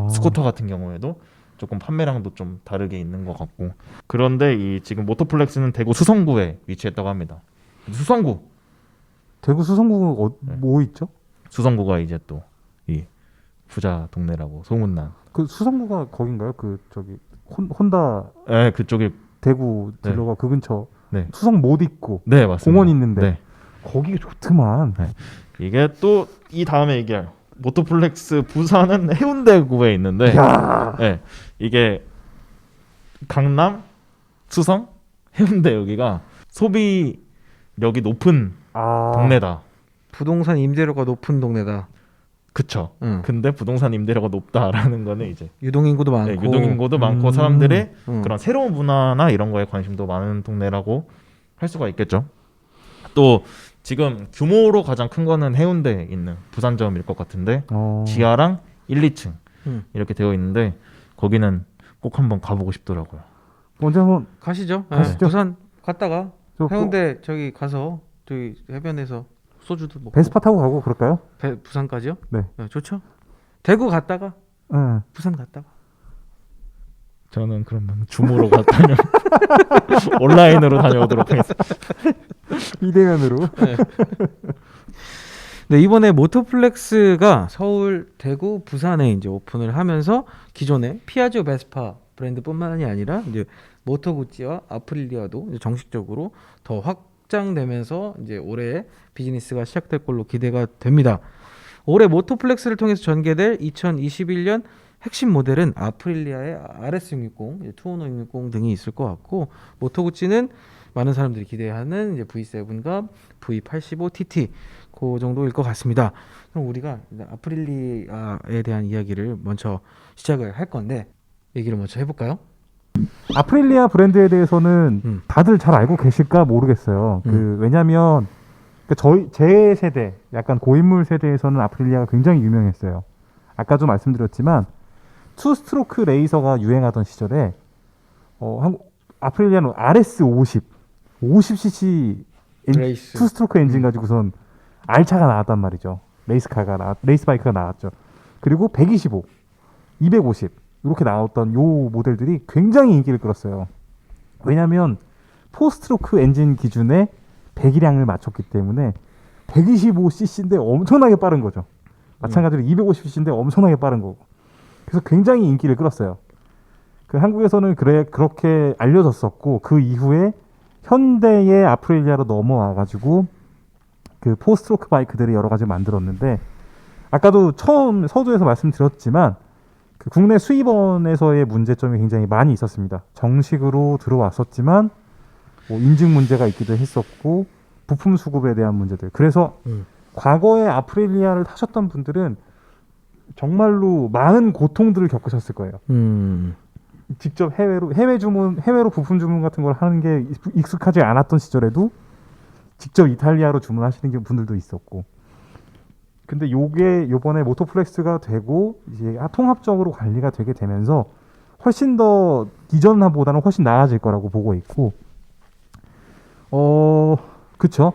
스쿠터 같은 경우에도 조금 판매량도 좀 다르게 있는 것 같고 그런데 이 지금 모토플렉스는 대구 수성구에 위치했다고 합니다. 수성구 대구 수성구 뭐 있죠? 수성구가 이제 또 이 부자 동네라고 소문난 그 수성구가 거긴가요? 그 저기 혼다 네, 그쪽에 대구 딜러가 그 근처 네. 수성 못 있고 네, 맞습니다. 공원 있는데 네. 거기가 좋더만. 네. 이게 또 이 다음에 얘기할 모토플렉스 부산은 해운대구에 있는데 네, 이게 강남, 수성, 해운대 여기가 소비력이 높은 동네다. 부동산 임대료가 높은 동네다. 그쵸. 근데 부동산 임대료가 높다라는 거는 이제 유동인구도 많고, 네, 유동인구도 많고 사람들의 그런 새로운 문화나 이런 거에 관심도 많은 동네라고 할 수가 있겠죠. 또 지금 규모로 가장 큰 거는 해운대에 있는 부산점일 것 같은데 지하랑 1, 2층 이렇게 되어 있는데 거기는 꼭 한번 가보고 싶더라고요. 언제 한번 가시죠. 가시죠. 부산 갔다가 저 해운대 저기 가서 저기 해변에서 소주도 먹고 베스파 타고 가고 그럴까요? 부산까지요? 네. 좋죠. 대구 갔다가 네. 부산 갔다가. 저는 그러면 줌으로 다녀 온라인으로 다녀오도록 하겠습니다. 비대면으로. 네. 네, 이번에 모토플렉스가 서울, 대구, 부산에 이제 오픈을 하면서 기존의 피아지오 베스파 브랜드뿐만이 아니라 이제 모토구찌와 아프릴리아도 이제 정식적으로 더 확장되면서 이제 올해 비즈니스가 시작될 걸로 기대가 됩니다. 올해 모토플렉스를 통해서 전개될 2021년 핵심 모델은 아프릴리아의 RS660, 투오노 660 등이 있을 것 같고, 모토구찌는 많은 사람들이 기대하는 이제 V7과 V85TT 그 정도일 것 같습니다. 그럼 우리가 아프릴리아에 대한 이야기를 먼저 시작을 할 건데 얘기를 먼저 해볼까요? 아프릴리아 브랜드에 대해서는 다들 잘 알고 계실까 모르겠어요. 왜냐하면 제 세대, 약간 고인물 세대에서는 아프릴리아가 굉장히 유명했어요. 아까도 말씀드렸지만 투 스트로크 레이서가 유행하던 시절에 아프릴리아는 RS50, 50cc 레이스. 투 스트로크 엔진 가지고선 R차가 나왔단 말이죠. 레이스 바이크가 나왔죠. 그리고 125, 250 이렇게 나왔던 요 모델들이 굉장히 인기를 끌었어요. 왜냐하면 4스트로크 엔진 기준에 배기량을 맞췄기 때문에 125cc인데 엄청나게 빠른 거죠. 마찬가지로 250cc인데 엄청나게 빠른 거고. 그래서 굉장히 인기를 끌었어요. 한국에서는 그렇게 알려졌었고, 그 이후에 현대의 아프릴리아로 넘어와가지고 그 4스트로크 바이크들을 여러 가지 만들었는데, 아까도 처음 서두에서 말씀드렸지만 그 국내 수입원에서의 문제점이 굉장히 많이 있었습니다. 정식으로 들어왔었지만 인증 문제가 있기도 했었고, 부품 수급에 대한 문제들. 그래서 과거에 아프릴리아를 타셨던 분들은 정말로 많은 고통들을 겪으셨을 거예요. 직접 해외로 부품 주문 같은 걸 하는 게 익숙하지 않았던 시절에도 직접 이탈리아로 주문하시는 분들도 있었고. 근데 요게 요번에 모토플렉스가 되고 이제 통합적으로 관리가 되게 되면서 훨씬 더 이전보다는 훨씬 나아질 거라고 보고 있고, 그쵸.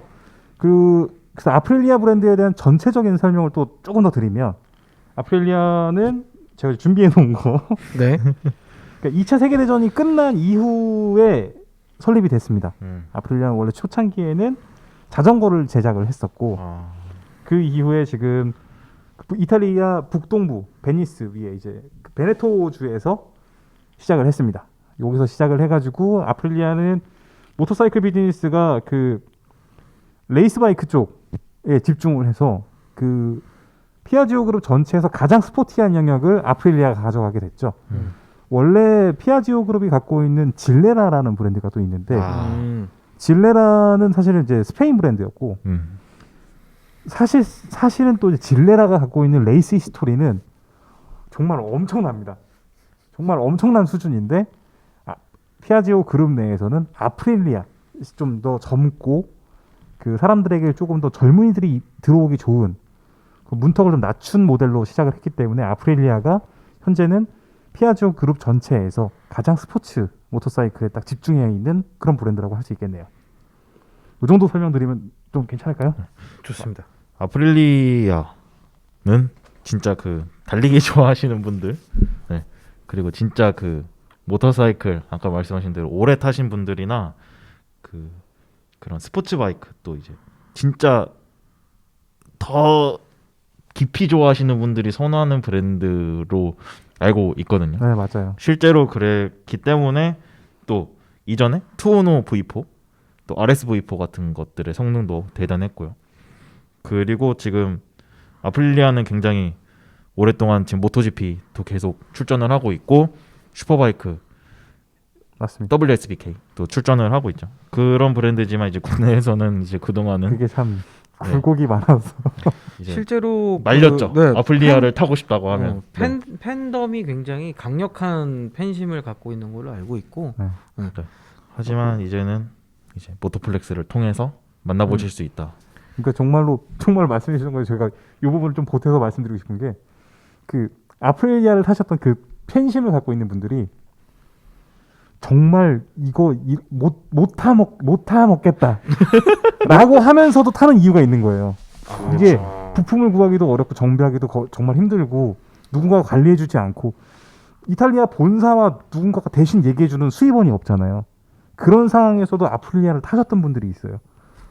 그래서 아프릴리아 브랜드에 대한 전체적인 설명을 또 조금 더 드리면, 아프릴리아는 제가 준비해 놓은 거. 네. 그러니까 2차 세계대전이 끝난 이후에 설립이 됐습니다. 아프릴리아는 원래 초창기에는 자전거를 제작을 했었고, 그 이후에 지금 이탈리아 북동부 베니스 위에 이제 베네토주에서 시작을 했습니다. 여기서 시작을 해가지고 아프릴리아는 모터사이클 비즈니스가 그 레이스 바이크 쪽에 집중을 해서 그 피아지오 그룹 전체에서 가장 스포티한 영역을 아프릴리아가 가져가게 됐죠. 원래 피아지오 그룹이 갖고 있는 질레라라는 브랜드가 또 있는데, 질레라는 사실은 이제 스페인 브랜드였고, 사실은 또 질레라가 갖고 있는 레이스 히스토리는 정말 엄청납니다. 정말 엄청난 수준인데, 피아지오 그룹 내에서는 아프릴리아, 좀 더 젊고 그 사람들에게 조금 더 젊은이들이 들어오기 좋은 그 문턱을 좀 낮춘 모델로 시작을 했기 때문에 아프릴리아가 현재는 피아지오 그룹 전체에서 가장 스포츠 모터사이클에 딱 집중해 있는 그런 브랜드라고 할 수 있겠네요. 이 정도 설명드리면 좀 괜찮을까요? 좋습니다. 아프릴리아는 진짜 그 달리기 좋아하시는 분들, 네. 그리고 진짜 그 모터사이클 아까 말씀하신 대로 오래 타신 분들이나 그런 스포츠 바이크, 또 이제 진짜 더 깊이 좋아하시는 분들이 선호하는 브랜드로 알고 있거든요. 네, 맞아요. 실제로 그랬기 때문에 또 이전에 투오노 V4, 또 RS V4 같은 것들의 성능도 대단했고요. 그리고 지금 아프릴리아는 굉장히 오랫동안 지금 모토GP도 계속 출전을 하고 있고, 슈퍼바이크 맞습니다. WSBK 또 출전을 하고 있죠. 그런 브랜드지만 이제 국내에서는 이제 그동안은 그게 참 굴곡이 많아서 이제 실제로 말렸죠. 네, 아프릴리아를 타고 싶다고 하면. 팬덤이 굉장히 강력한 팬심을 갖고 있는 걸로 알고 있고, 하지만 이제는 이제 모토플렉스를 통해서 만나보실 수 있다. 그러니까 정말 말씀해 주신 거예요. 제가 이 부분을 좀 보태서 말씀드리고 싶은 게, 그 아프릴리아를 타셨던 그 팬심을 갖고 있는 분들이 정말 이거 못 타 먹겠다 라고 하면서도 타는 이유가 있는 거예요. 이게 부품을 구하기도 어렵고 정비하기도 정말 힘들고 누군가가 관리해주지 않고 이탈리아 본사와 누군가가 대신 얘기해주는 수입원이 없잖아요. 그런 상황에서도 아프릴리아를 타셨던 분들이 있어요.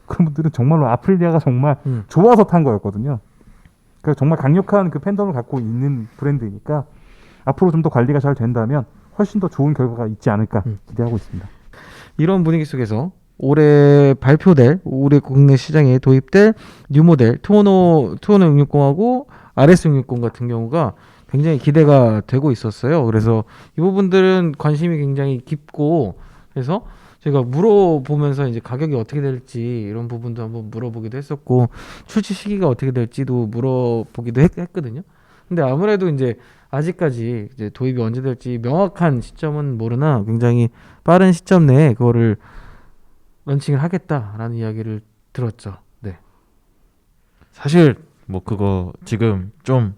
그런 분들은 정말로 아프릴리아가 정말 좋아서 탄 거였거든요. 그러니까 정말 강력한 그 팬덤을 갖고 있는 브랜드니까 앞으로 좀 더 관리가 잘 된다면 훨씬 더 좋은 결과가 있지 않을까 기대하고 있습니다. 이런 분위기 속에서 올해 발표될 올해 국내 시장에 도입될 뉴 모델 투어노 660하고 RS660 같은 경우가 굉장히 기대가 되고 있었어요. 그래서 이 부분들은 관심이 굉장히 깊고 그래서 제가 물어보면서 이제 가격이 어떻게 될지 이런 부분도 한번 물어보기도 했었고 출시 시기가 어떻게 될지도 물어보기도 했거든요. 근데 아무래도 이제 아직까지 이제 도입이 언제 될지 명확한 시점은 모르나 굉장히 빠른 시점 내에 그거를 런칭을 하겠다라는 이야기를 들었죠. 네. 사실 뭐 그거 지금 좀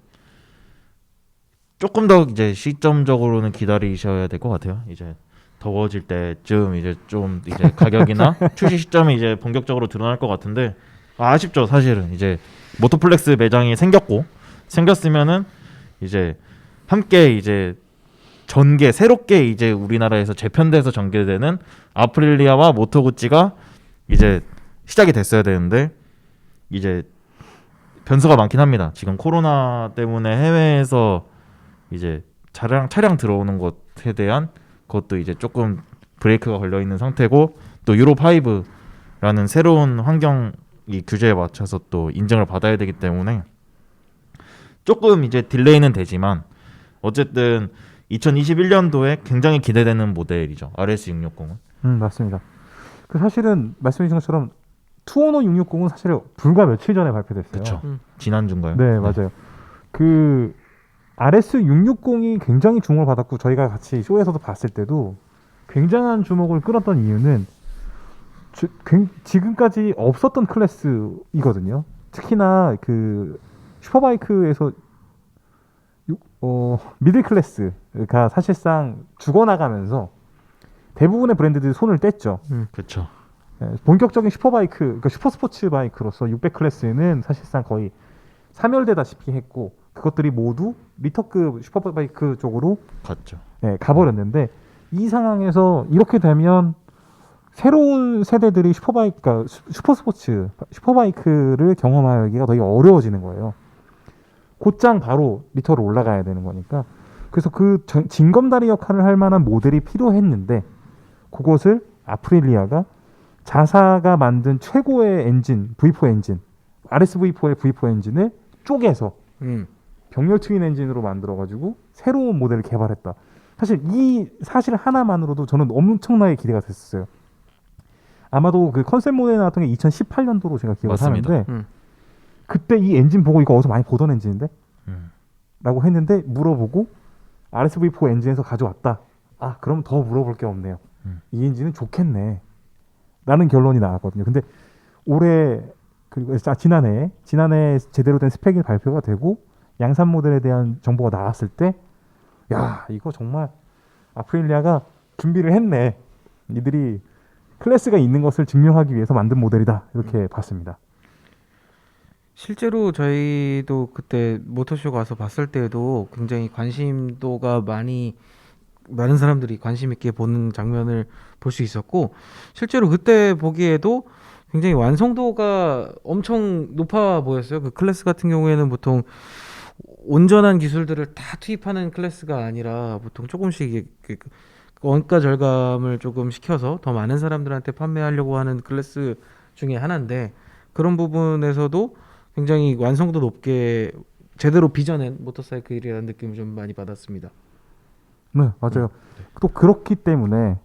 조금 더 이제 시점적으로는 기다리셔야 될 것 같아요. 이제 더워질 때쯤 이제 좀 이제 가격이나 출시 시점이 이제 본격적으로 드러날 것 같은데 아쉽죠. 사실은 이제 모토플렉스 매장이 생겼으면은 이제 함께 이제 새롭게 이제 우리나라에서 재편돼서 전개되는 아프릴리아와 모토구찌가 이제 시작이 됐어야 되는데 이제 변수가 많긴 합니다. 지금 코로나 때문에 해외에서 이제 차량 들어오는 것에 대한 그것도 이제 조금 브레이크가 걸려 있는 상태고 또 유로 5라는 새로운 환경 이 규제에 맞춰서 또 인증을 받아야 되기 때문에 조금 이제 딜레이는 되지만 어쨌든 2021년도에 굉장히 기대되는 모델이죠. RS660은. 맞습니다. 그 사실은 말씀해 주신 것처럼 투어노 660은 사실 불과 며칠 전에 발표됐어요. 그렇죠. 지난주인가요? 네, 맞아요. 그 RS660이 굉장히 주목을 받았고 저희가 같이 쇼에서도 봤을 때도 굉장한 주목을 끌었던 이유는 지금까지 없었던 클래스이거든요. 특히나 그 슈퍼바이크에서 미들 클래스가 사실상 죽어나가면서 대부분의 브랜드들이 손을 뗐죠. 그렇죠. 본격적인 슈퍼바이크, 그러니까 슈퍼스포츠 바이크로서 600 클래스는 사실상 거의 사멸되다시피 했고 그것들이 모두 리터급 슈퍼바이크 쪽으로 갔죠. 가버렸는데 이 상황에서 이렇게 되면 새로운 세대들이 그러니까 슈퍼스포츠, 슈퍼바이크를 경험하기가 되게 어려워지는 거예요. 곧장 바로 리터로 올라가야 되는 거니까. 그래서 그 징검다리 역할을 할 만한 모델이 필요했는데 그것을 아프릴리아가 자사가 만든 최고의 엔진 V4 엔진 RSV4의 V4 엔진을 쪼개서 병렬 트윈 엔진으로 만들어가지고 새로운 모델을 개발했다. 사실 이 사실 하나만으로도 저는 엄청나게 기대가 됐었어요. 아마도 그 컨셉 모델 나왔던 게 2018년도로 제가 기억을 하는데 그때 이 엔진 보고 이거 어디서 많이 보던 엔진인데? 라고 했는데 물어보고 RSV4 엔진에서 가져왔다. 아 그럼 더 물어볼 게 없네요. 이 엔진은 좋겠네. 라는 결론이 나왔거든요. 근데 올해 그리고 지난해 제대로 된 스펙이 발표가 되고 양산 모델에 대한 정보가 나왔을 때 야 이거 정말 아프릴리아가 준비를 했네. 이들이 클래스가 있는 것을 증명하기 위해서 만든 모델이다. 이렇게 봤습니다. 실제로 저희도 그때 모터쇼 가서 봤을 때도 굉장히 관심도가 많은 사람들이 관심 있게 보는 장면을 볼 수 있었고 실제로 그때 보기에도 굉장히 완성도가 엄청 높아 보였어요. 그 클래스 같은 경우에는 보통 온전한 기술들을 다 투입하는 클래스가 아니라 보통 조금씩 원가 절감을 조금 시켜서 더 많은 사람들한테 판매하려고 하는 클래스 중에 하나인데 그런 부분에서도 굉장히 완성도 높게 제대로 빚어낸 모터사이클이라는 느낌을 좀 많이 받았습니다. 네, 맞아요. 또 그렇기 때문에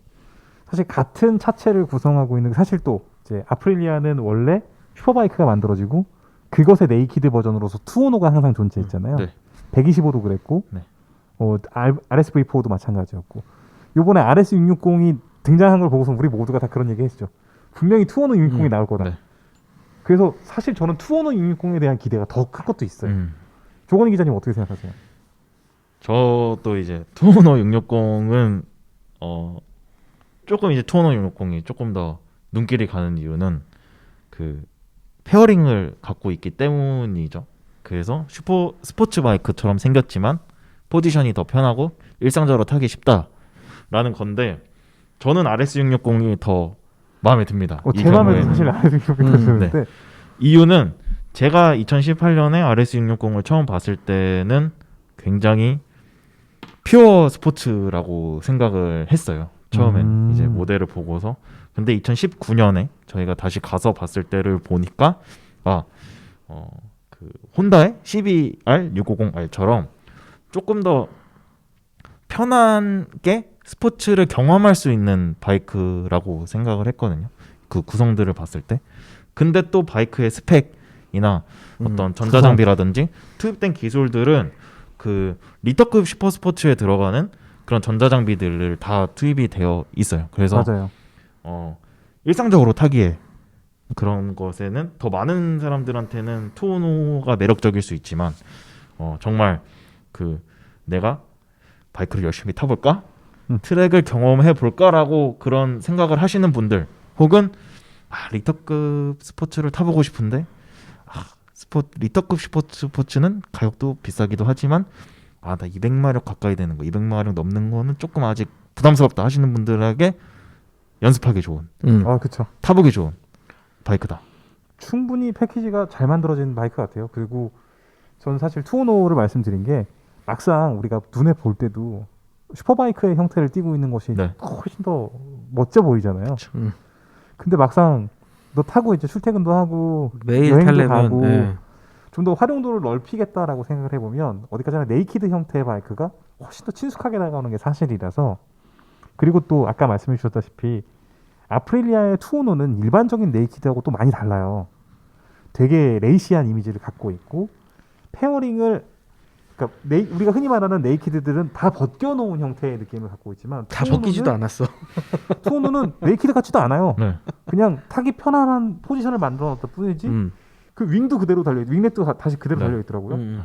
사실 같은 차체를 구성하고 있는 사실 또 이제 아프릴리아는 원래 슈퍼바이크가 만들어지고 그것의 네이키드 버전으로서 투오노가 항상 존재했잖아요. 125도 그랬고 RSV4도 마찬가지였고 이번에 RS660이 등장한 걸 보고서 우리 모두가 다 그런 얘기 했죠. 분명히 투오노 660이 나올 거다. 그래서 사실 저는 투오노 660에 대한 기대가 더 큰 것도 있어요. 조건희 기자님 어떻게 생각하세요? 저도 이제 투오노 660은 조금 이제 투오노 660이 조금 더 눈길이 가는 이유는 그 페어링을 갖고 있기 때문이죠. 그래서 스포츠 바이크처럼 생겼지만 포지션이 더 편하고 일상적으로 타기 쉽다라는 건데 저는 RS660이 더 마음에 듭니다. 이 제 마음에도 경우에는. 사실 RS660이 드는데 네. 이유는 제가 2018년에 RS660을 처음 봤을 때는 굉장히 퓨어 스포츠라고 생각을 했어요. 처음엔 이제 모델을 보고서. 근데 2019년에 저희가 다시 가서 봤을 때를 보니까 그 혼다의 CBR 650R처럼 조금 더 편하게 스포츠를 경험할 수 있는 바이크라고 생각을 했거든요. 그 구성들을 봤을 때. 근데 또 바이크의 스펙이나 어떤 전자장비라든지 투입된 기술들은 그 리터급 슈퍼스포츠에 들어가는 그런 전자장비들을 다 투입이 되어 있어요. 그래서 맞아요. 일상적으로 타기에 그런 것에는 더 많은 사람들한테는 투오노가 매력적일 수 있지만 정말 그 내가 바이크를 열심히 타볼까? 트랙을 경험해 볼까라고 그런 생각을 하시는 분들 혹은 리터급 스포츠를 타보고 싶은데 리터급 스포츠는 가격도 비싸기도 하지만 나 200마력 가까이 되는 거 200마력 넘는 거는 조금 아직 부담스럽다 하시는 분들에게 연습하기 좋은 그쵸. 타보기 좋은 바이크다. 충분히 패키지가 잘 만들어진 바이크 같아요. 그리고 저는 사실 투오노를 말씀드린 게 막상 우리가 눈에 볼 때도 슈퍼바이크의 형태를 띠고 있는 것이 네. 훨씬 더 멋져 보이잖아요. 그쵸. 근데 막상 너 타고 이제 출퇴근도 하고 매일 여행도 타려면 가고 네. 좀 더 활용도를 넓히겠다라고 생각을 해보면 어디까지나 네이키드 형태의 바이크가 훨씬 더 친숙하게 나가는 게 사실이라서 그리고 또 아까 말씀해 주셨다시피 아프릴리아의 투오노는 일반적인 네이키드하고 또 많이 달라요. 되게 레이시한 이미지를 갖고 있고 페어링을 그러니까 우리가 흔히 말하는 네이키드들은 다 벗겨놓은 형태의 느낌을 갖고 있지만 다 벗기지도 않았어. 투오노는 네이키드 같지도 않아요. 네. 그냥 타기 편안한 포지션을 만들어 놨다 뿐이지 그 윙도 그대로 달려 윙넷도 다시 그대로 네. 달려 있더라고요.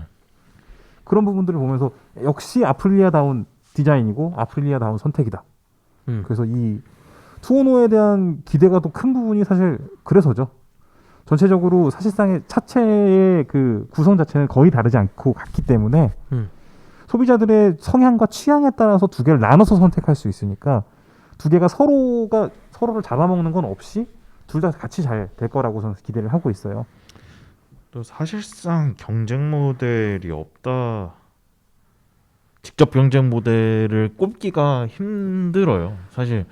그런 부분들을 보면서 역시 아프릴리아다운 디자인이고 아프릴리아다운 선택이다. 그래서 이 투오노에 대한 기대가 더 큰 부분이 사실 그래서죠. 전체적으로 사실상의 차체의 그 구성 자체는 거의 다르지 않고 같기 때문에 소비자들의 성향과 취향에 따라서 두 개를 나눠서 선택할 수 있으니까 두 개가 서로를 잡아먹는 건 없이 둘 다 같이 잘 될 거라고 저는 기대를 하고 있어요. 또 사실상 경쟁 모델이 없다. 직접 경쟁 모델을 꼽기가 힘들어요. 사실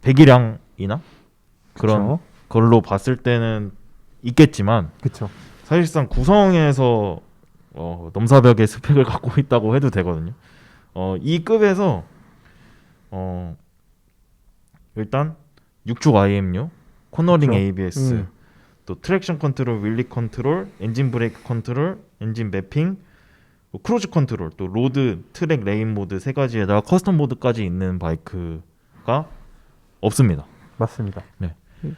배기량이나 그런 그쵸? 걸로 봤을 때는 있겠지만 그렇죠. 사실상 구성에서 넘사벽의 스펙을 갖고 있다고 해도 되거든요. 이 급에서 일단 6축 IMU, 코너링 그쵸? ABS, 또 트랙션 컨트롤, 윌리 컨트롤, 엔진 브레이크 컨트롤, 엔진 매핑, 크루즈 컨트롤, 또 로드, 트랙, 레인 모드 세 가지에다가 커스텀 모드까지 있는 바이크가 없습니다. 맞습니다.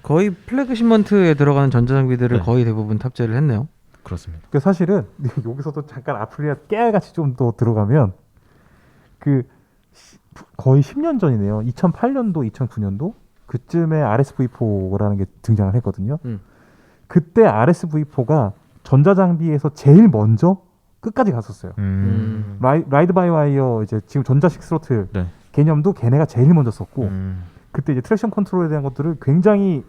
거의 플래그십먼트에 들어가는 전자장비들을 네. 거의 대부분 탑재를 했네요. 그렇습니다. 그 사실은 여기서도 잠깐 아프리아 깨알같이 좀 더 들어가면 그 거의 10년 전이네요. 2008년도, 2009년도 그쯤에 RSV4라는 게 등장을 했거든요. 그때 RSV4가 전자장비에서 제일 먼저 끝까지 갔었어요. 라이드 바이 와이어 이제 지금 전자식 스로틀 네. 개념도 걔네가 제일 먼저 썼고 그때 이제 트랙션 컨트롤에 대한 것들을 굉장히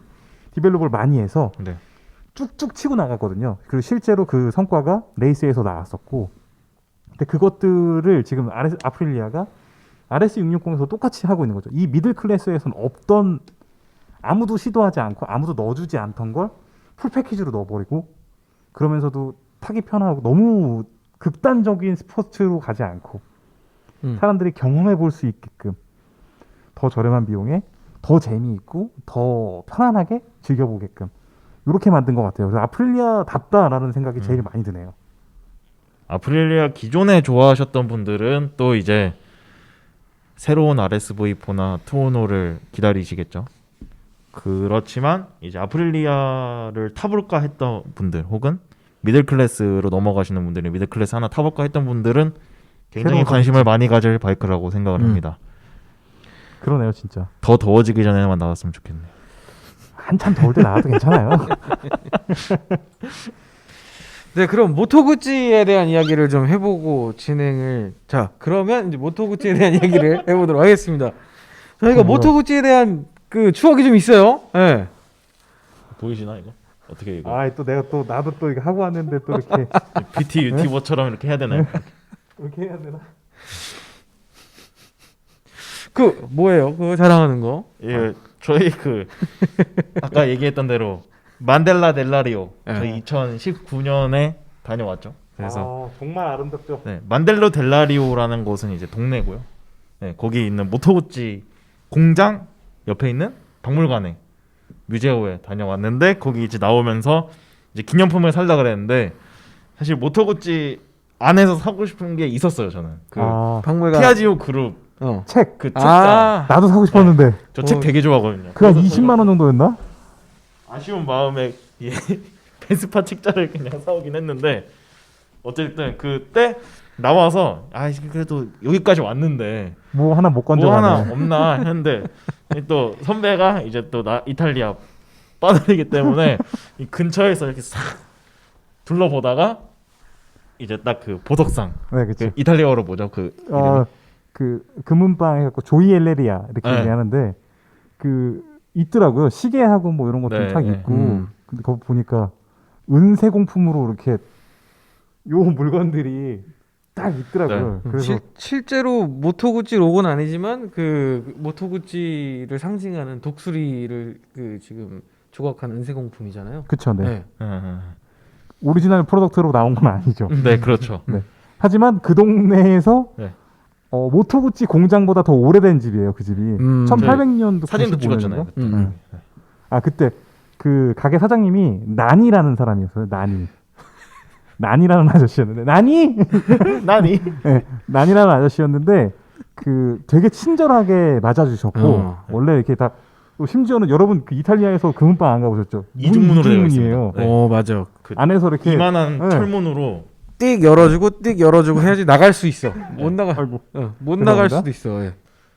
디벨롭을 많이 해서 네. 쭉쭉 치고 나갔거든요. 그리고 실제로 그 성과가 레이스에서 나왔었고 근데 그것들을 지금 아프릴리아가 RS660에서 똑같이 하고 있는 거죠. 이 미들 클래스에서는 없던 아무도 시도하지 않고 아무도 넣어주지 않던 걸 풀 패키지로 넣어버리고 그러면서도 타기 편하고 너무 극단적인 스포츠로 가지 않고 사람들이 경험해 볼 수 있게끔 더 저렴한 비용에 더 재미있고 더 편안하게 즐겨보게끔 이렇게 만든 것 같아요. 그래서 아프릴리아답다라는 생각이 제일 많이 드네요. 아프릴리아 기존에 좋아하셨던 분들은 또 이제 새로운 RSV4나 투오노를 기다리시겠죠. 그렇지만 이제 아프릴리아를 타볼까 했던 분들 혹은 미들 클래스로 넘어가시는 분들이 미들 클래스 하나 타볼까 했던 분들은 굉장히 새로운 관심을 많이 가질 바이크라고 생각을 합니다. 그러네요, 진짜. 더 더워지기 전에만 나왔으면 좋겠네요. 한참 더울 때 나와도 괜찮아요. 네, 그럼 모토구찌에 대한 이야기를 좀 해보고 진행을. 자, 그러면 이제 모토구찌에 대한 이야기를 해보도록 하겠습니다. 저희가 뭐야? 모토구찌에 대한 그 추억이 좀 있어요. 네. 보이시나 이거? 어떻게 이거? 아, 또 내가 또 나도 또 이거 하고 왔는데 또 이렇게 BT 유튜버처럼 이렇게 해야 되나요? 이렇게 해야 되나? 그 뭐예요? 그거 자랑하는 거? 예, 저희 그 아까 얘기했던 대로 만델라 델라리오 저희 2019년에 다녀왔죠. 그래서 정말 아름답죠. 네, 만델로 델라리오라는 곳은 이제 동네고요. 네, 거기 있는 모토구찌 공장 옆에 있는 박물관에 뮤제오에 다녀왔는데 거기 이제 나오면서 이제 기념품을 살라 그랬는데 사실 모토구찌 안에서 사고 싶은 게 있었어요. 저는 그 박물관. 피아지오 그룹 책. 그 책장 나도 사고 싶었는데 저 책 되게 좋아하거든요. 그가 그래서 20만 원 정도였나? 아쉬운 마음에 예, 베스파 책자를 그냥 사오긴 했는데 어쨌든 그때 나와서 아 그래도 여기까지 왔는데 뭐 하나 못 뭐 건져가네. 하나 없나 했는데 또 선배가 이제 또 이탈리아 빠들이기 때문에 이 근처에서 이렇게 싹 둘러보다가 이제 딱 그 보석상 네, 그치. 그 이탈리아어로 뭐죠 그 이름이? 그 금은방 해갖고 조이엘레리아 이렇게 네. 얘기하는데 그 있더라고요. 시계하고 뭐 이런 것도 네, 딱 네. 있고. 근데 거기 보니까 은세공품으로 이렇게 요 물건들이 딱 있더라고요. 네. 그래서 실제로 모토구찌 로고는 아니지만 그 모토구찌를 상징하는 독수리를 그 지금 조각한 은세공품이잖아요. 그쵸, 네. 네. 오리지널 프로덕트로 나온 건 아니죠. 네 그렇죠. 하지만 그 동네에서 네. 모토구찌 공장보다 더 오래된 집이에요. 그 집이 1800년도 사진도 찍었잖아요. 그때. 아 그때 그 가게 사장님이 난이라는 사람이었어요. 난이라는 아저씨였는데 난이 네, 난이라는 아저씨였는데 그 되게 친절하게 맞아주셨고 원래 이렇게 다 또 심지어는 여러분 그 이탈리아에서 금은방 안 가보셨죠? 이중문으로 되어 이중문이에요. 있습니다. 네. 맞아. 그 안에서 이렇게 이만한 네. 철문으로 띡 열어주고 해야지 나갈 수 있어. 못 나가. 아이고. 못 나갈 죄송합니다. 수도 있어. 예.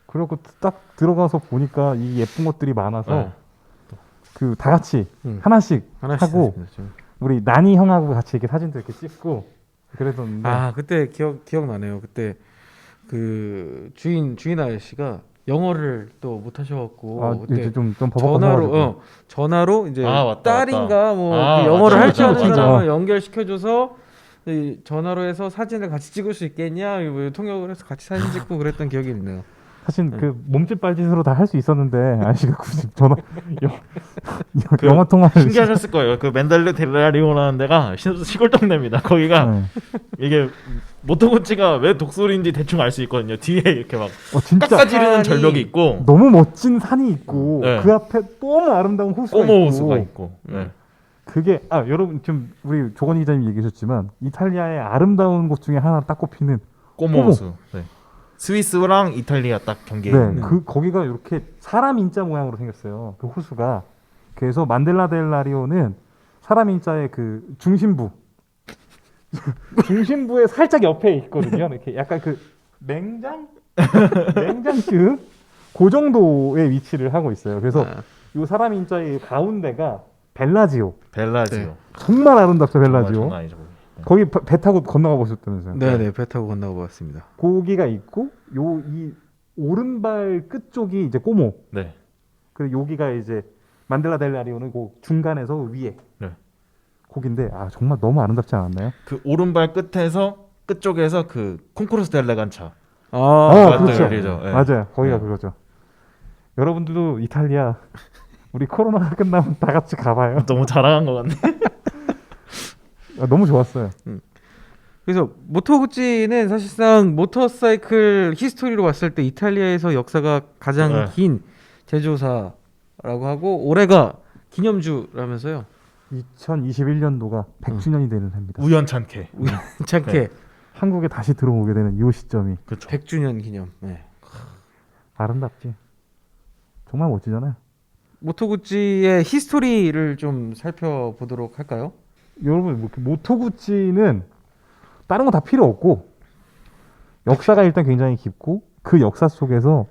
그리고 딱 들어가서 보니까 이 예쁜 것들이 많아서 네. 그 다 같이 하나씩 하고 했습니다, 우리 난이 형하고 같이 이렇게 사진도 이렇게 찍고 그랬었는데 아 그때 기억나네요. 그때 그 주인 아저씨가 영어를 또 못하셔갖고 그때 이제 좀 버벅거려가지고 전화로 이제 맞다, 딸인가 뭐 아, 그 영어를 맞죠, 할 줄 아는 맞죠. 사람을 연결시켜줘서 이 전화로 해서 사진을 같이 찍을 수 있겠냐 뭐 통역을 해서 같이 사진 찍고 그랬던 기억이 있네요. 사실 그 몸짓 발짓으로 다 할 수 있었는데 아저씨가 굳이 전화 그 영어 통화를 신기하셨을 거예요. 그 맨달레 델라리오라는 데가 시골 동네입니다. 거기가 네. 이게 모토구찌가 왜 독수리인지 대충 알 수 있거든요. 뒤에 이렇게 막 진짜 깎아지르는 산이 절벽이 있고 너무 멋진 산이 있고 네. 그 앞에 너무 아름다운 호수가 꼬모 있고 호수가 있고 네. 그게 여러분 지금 우리 조건희 기자님 얘기하셨지만 이탈리아의 아름다운 곳 중에 하나 딱 꼽히는 꼬모 호수. 네. 스위스랑 이탈리아 딱 경계에 네, 있는. 그 거기가 이렇게 사람 인자 모양으로 생겼어요. 그 호수가. 그래서 만델라 델라리오는 사람 인자의 그 중심부에 살짝 옆에 있거든요. 이렇게 약간 그 냉장급 그 정도의 위치를 하고 있어요. 그래서 이 사람 인자의 가운데가 벨라지오. 벨라지오. 정말 아름답죠, 벨라지오. 장난 아니죠. 거기 배 타고 건너가 보셨다면서요? 네네 배 타고 건너고 봤습니다. 거기가 있고 이 오른발 끝 쪽이 이제 꼬모. 네. 그리고 여기가 이제 만델라 델라리오는 그 중간에서 위에. 네. 거긴데 정말 너무 아름답지 않았나요? 그 오른발 끝에서 끝쪽에서 그 콘코르스 델레간차. 그렇죠. 열리죠. 네. 맞아요. 거기가 네. 그거죠. 여러분들도 이탈리아 우리 코로나가 끝나면 다 같이 가봐요. 너무 자랑한 것 같네. 너무 좋았어요. 그래서 모토구찌는 사실상 모터사이클 히스토리로 봤을 때 이탈리아에서 역사가 가장 네. 긴 제조사라고 하고 올해가 기념주라면서요. 2021년도가 100주년이 되는 해입니다. 우연찮게. 괜찮게 네. 한국에 다시 들어오게 되는 이 시점이 그렇죠. 100주년 기념. 네. 아름답지. 정말 멋지잖아요. 모토구찌의 히스토리를 좀 살펴보도록 할까요? 여러분 모토구찌는 다른 거 다 필요 없고 역사가 일단 굉장히 깊고 그 역사 속에서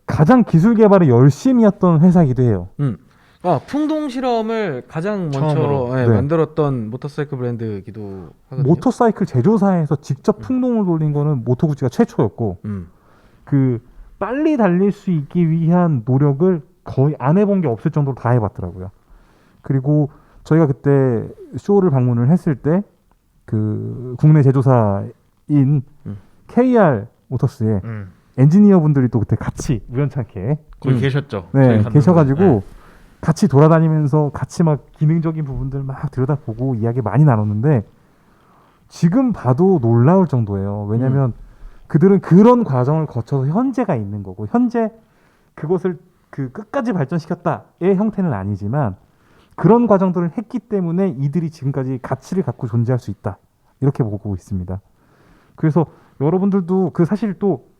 가장 기술 개발에 열심히 했던 회사이기도 해요. 풍동 실험을 가장 먼저 처음으로. 예, 네. 만들었던 모터사이클 브랜드이기도 하거든요. 모터사이클 제조사에서 직접 풍동을 돌린 거는 모토구치가 최초였고 그 빨리 달릴 수 있기 위한 노력을 거의 안 해본 게 없을 정도로 다 해봤더라고요. 그리고 저희가 그때 쇼를 방문을 했을 때 그 국내 제조사인 KR 모터스의 엔지니어 분들이 또 그때 같이 우연찮게 거기 계셨죠. 네, 저희 갔는데. 계셔가지고 네. 같이 돌아다니면서 같이 막 기능적인 부분들 막 들여다보고 이야기 많이 나눴는데 지금 봐도 놀라울 정도예요. 왜냐하면 그들은 그런 과정을 거쳐서 현재가 있는 거고 현재 그것을 그 끝까지 발전시켰다의 형태는 아니지만 그런 과정들을 했기 때문에 이들이 지금까지 가치를 갖고 존재할 수 있다 이렇게 보고 있습니다. 그래서 여러분들도 그 사실 또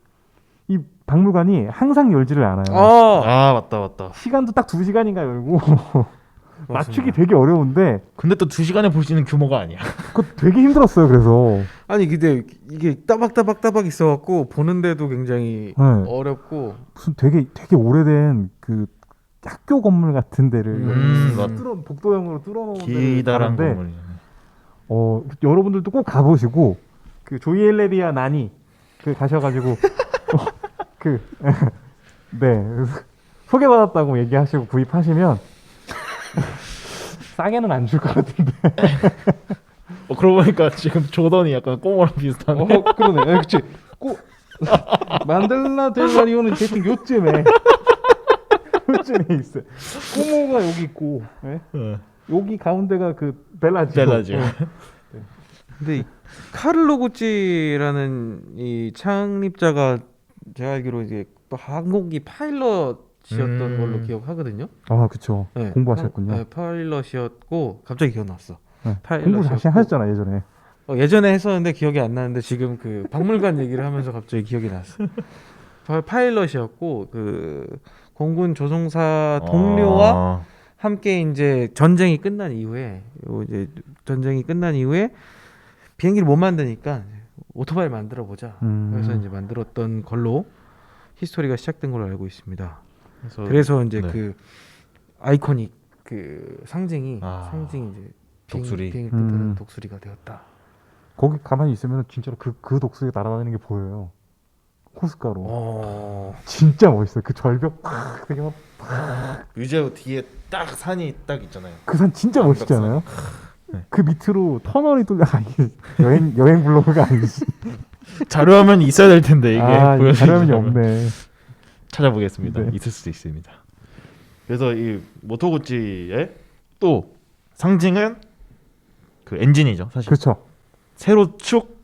이 박물관이 항상 열지를 않아요. 아 맞다. 시간도 딱 2시간인가 열고 맞추기 되게 어려운데 근데 또 2시간에 볼 수 있는 규모가 아니야. 그거 되게 힘들었어요. 그래서 아니 근데 이게 따박따박 있어갖고 보는데도 굉장히 네. 어렵고 무슨 되게 오래된 그 학교 건물 같은 데를 맞다. 복도형으로 뚫어놓은 기다란 데를 건물이. 여러분들도 꼭 가보시고 그 조이엘레리아 나니 그 가셔가지고 네 소개받았다고 얘기하시고 구입하시면 싸게는 안 줄 것 같은데. 그러고 보니까 지금 조던이 약간 꼬모랑 비슷하네. 그러네. 그렇지. 만델라 델라리오는 대충 요쯤에 있어요. 꼬모가 여기 있고, 네? 여기 가운데가 그 벨라지오. 근데 이 카를로 구찌라는 이 창립자가 제가 알기로 이제 또 항공기 파일럿이었던 걸로 기억하거든요. 아, 그렇죠. 네, 공부하셨군요. 네, 파일럿이었고 갑자기 기억났어. 네. 파일럿이었고. 공부 다시 하셨잖아 예전에. 예전에 했었는데 기억이 안 나는데 지금 그 박물관 얘기를 하면서 갑자기 기억이 났어. 파일럿이었고 그 공군 조종사 동료와 함께 이제 전쟁이 끝난 이후에 비행기를 못 만드니까 오토바이를 만들어 보자. 그래서 이제 만들었던 걸로 히스토리가 시작된 걸로 알고 있습니다. 그래서 이제 네. 그 아이코닉 그 상징이 이제 독수리. 비행을 뜻하는 독수리가 되었다. 거기 가만히 있으면 진짜로 그 독수리가 날아다니는 게 보여요. 호숫가로. 진짜 멋있어요. 그 절벽 되게 막 유재호 뒤에 딱 산이 딱 있잖아요. 그 산 진짜 멋있지 않아요? 네. 그 밑으로 터널이 또 이게 여행 블로그가 아니지. 자료화면이 있어야 될 텐데 이게 보여드리려면. 자료화면이 없네. 찾아보겠습니다. 네. 있을 수도 있습니다. 그래서 이 모토구치의 또 상징은 그 엔진이죠. 사실 그렇죠. 세로 축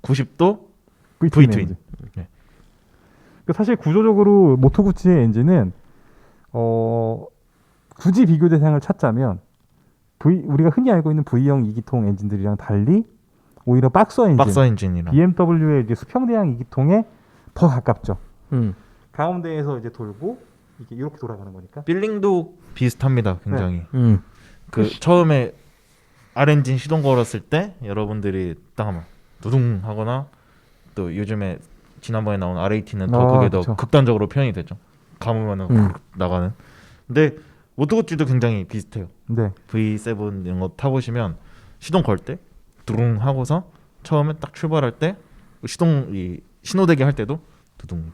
90도 V-twin V-twin. 엔진. 사실 구조적으로 모토구치의 엔진은 굳이 비교 대상을 찾자면 우리가 흔히 알고 있는 V형 2기통 엔진들이랑 달리 오히려 박서 엔진이랑 BMW의 이제 수평대항 2기통에 더 가깝죠. 가운데에서 이제 돌고 이게 이렇게 돌아가는 거니까. 필링도 비슷합니다. 굉장히. 그 네. 처음에 R엔진 시동 걸었을 때 여러분들이 딱 하면 두둥 하거나 또 요즘에 지난번에 나온 R18는 더 그게 더 그쵸. 극단적으로 표현이 되죠. 감으면은 나가는. 근데 모토구치도 굉장히 비슷해요. 네. V7 이런 거 타보시면 시동 걸 때 두둥 하고서 처음에 딱 출발할 때 신호대기 할 때도 두둥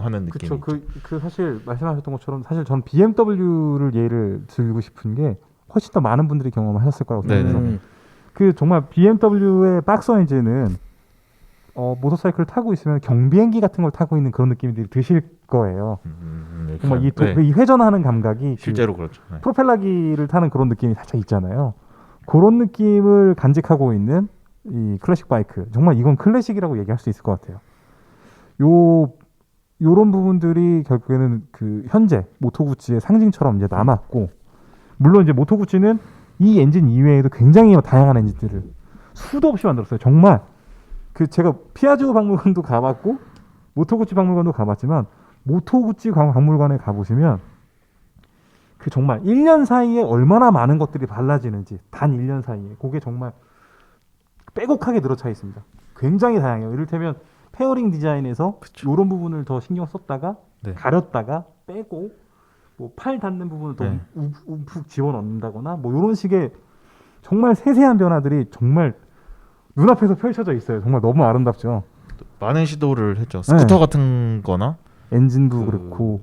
하는 느낌이. 그렇죠. 그 사실 말씀하셨던 것처럼 사실 전 BMW를 예를 들고 싶은 게 훨씬 더 많은 분들이 경험하셨을 거라고 생각해요. 그 정말 BMW의 박서 엔진은 모터사이클을 타고 있으면 경비행기 같은 걸 타고 있는 그런 느낌들이 드실 거예요. 정말 이 회전하는 감각이 실제로 그렇죠. 네. 프로펠러기를 타는 그런 느낌이 살짝 있잖아요. 그런 느낌을 간직하고 있는 이 클래식 바이크. 정말 이건 클래식이라고 얘기할 수 있을 것 같아요. 요런 부분들이 결국에는 그 현재 모토구치의 상징처럼 이제 남았고, 물론 이제 모토구치는 이 엔진 이외에도 굉장히 다양한 엔진들을 수도 없이 만들었어요. 정말 그 제가 피아지오 박물관도 가봤고 모토구치 박물관도 가봤지만 모토구치 박물관에 가보시면 그 정말 1년 사이에 얼마나 많은 것들이 달라지는지 단 1년 사이에 그게 정말 빼곡하게 늘어차 있습니다. 굉장히 다양해요. 이를테면 페어링 디자인에서 이런 부분을 더 신경 썼다가 네. 가렸다가 빼고 뭐 팔 닿는 부분을 더 네. 움푹 집어넣는다거나 뭐 이런 식의 정말 세세한 변화들이 정말 눈앞에서 펼쳐져 있어요. 정말 너무 아름답죠. 많은 시도를 했죠. 스쿠터 같은 거나 엔진도 그- 그렇고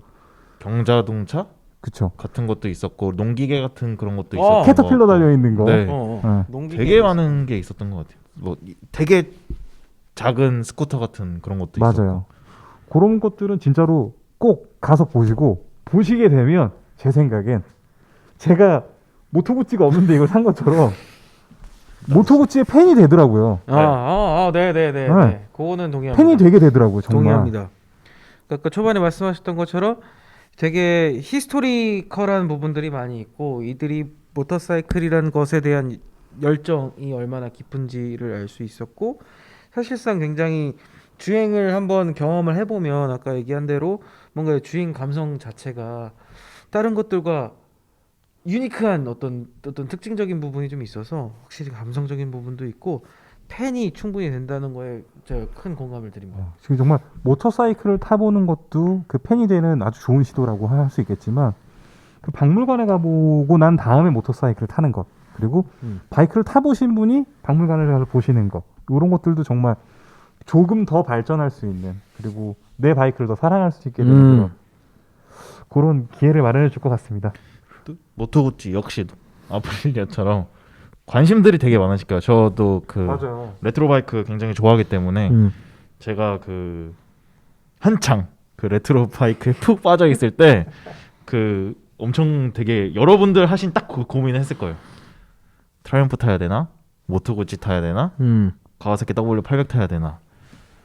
경자동차 그쵸. 같은 것도 있었고 농기계 같은 그런 것도 어. 있었고 캐터필러 달려 있는 거. 네. 어. 농기계 되게 많은 게 있었던 것 같아요. 뭐 되게 작은 스쿠터 같은 그런 것도 맞아요. 그런 것들은 진짜로 꼭 가서 보시게 되면 제 생각엔 제가 모토구찌가 없는데 이걸 산 것처럼 모토구찌의 팬이 되더라고요. 네네네. 네. 그거는 동의합니다. 팬이 되게 되더라고요. 정말. 동의합니다. 그러니까 초반에 말씀하셨던 것처럼 되게 히스토리컬한 부분들이 많이 있고 이들이 모터사이클이라는 것에 대한 열정이 얼마나 깊은지를 알 수 있었고 사실상 굉장히 주행을 한번 경험을 해보면 아까 얘기한 대로 뭔가 주행 감성 자체가 다른 것들과 유니크한 어떤 특징적인 부분이 좀 있어서 확실히 감성적인 부분도 있고 팬이 충분히 된다는 거에 제가 큰 공감을 드립니다. 지금 정말 모터사이클을 타보는 것도 그 팬이 되는 아주 좋은 시도라고 할 수 있겠지만 그 박물관에 가보고 난 다음에 모터사이클을 타는 것 그리고 바이크를 타보신 분이 박물관을 가서 보시는 것 이런 것들도 정말 조금 더 발전할 수 있는 그리고 내 바이크를 더 사랑할 수 있게 되는 그런 기회를 마련해 줄 것 같습니다. 또 모토구찌 역시 아프릴리아처럼 관심들이 되게 많으실 거예요. 저도 그 맞아요. 레트로 바이크 굉장히 좋아하기 때문에 제가 그 한창 그 레트로 바이크에 푹 빠져 있을 때 그 엄청 되게 여러분들 하신 딱 그 고민을 했을 거예요. 트라이언프 타야 되나? 모토구찌 타야 되나? 가와사키 W800 타야 되나?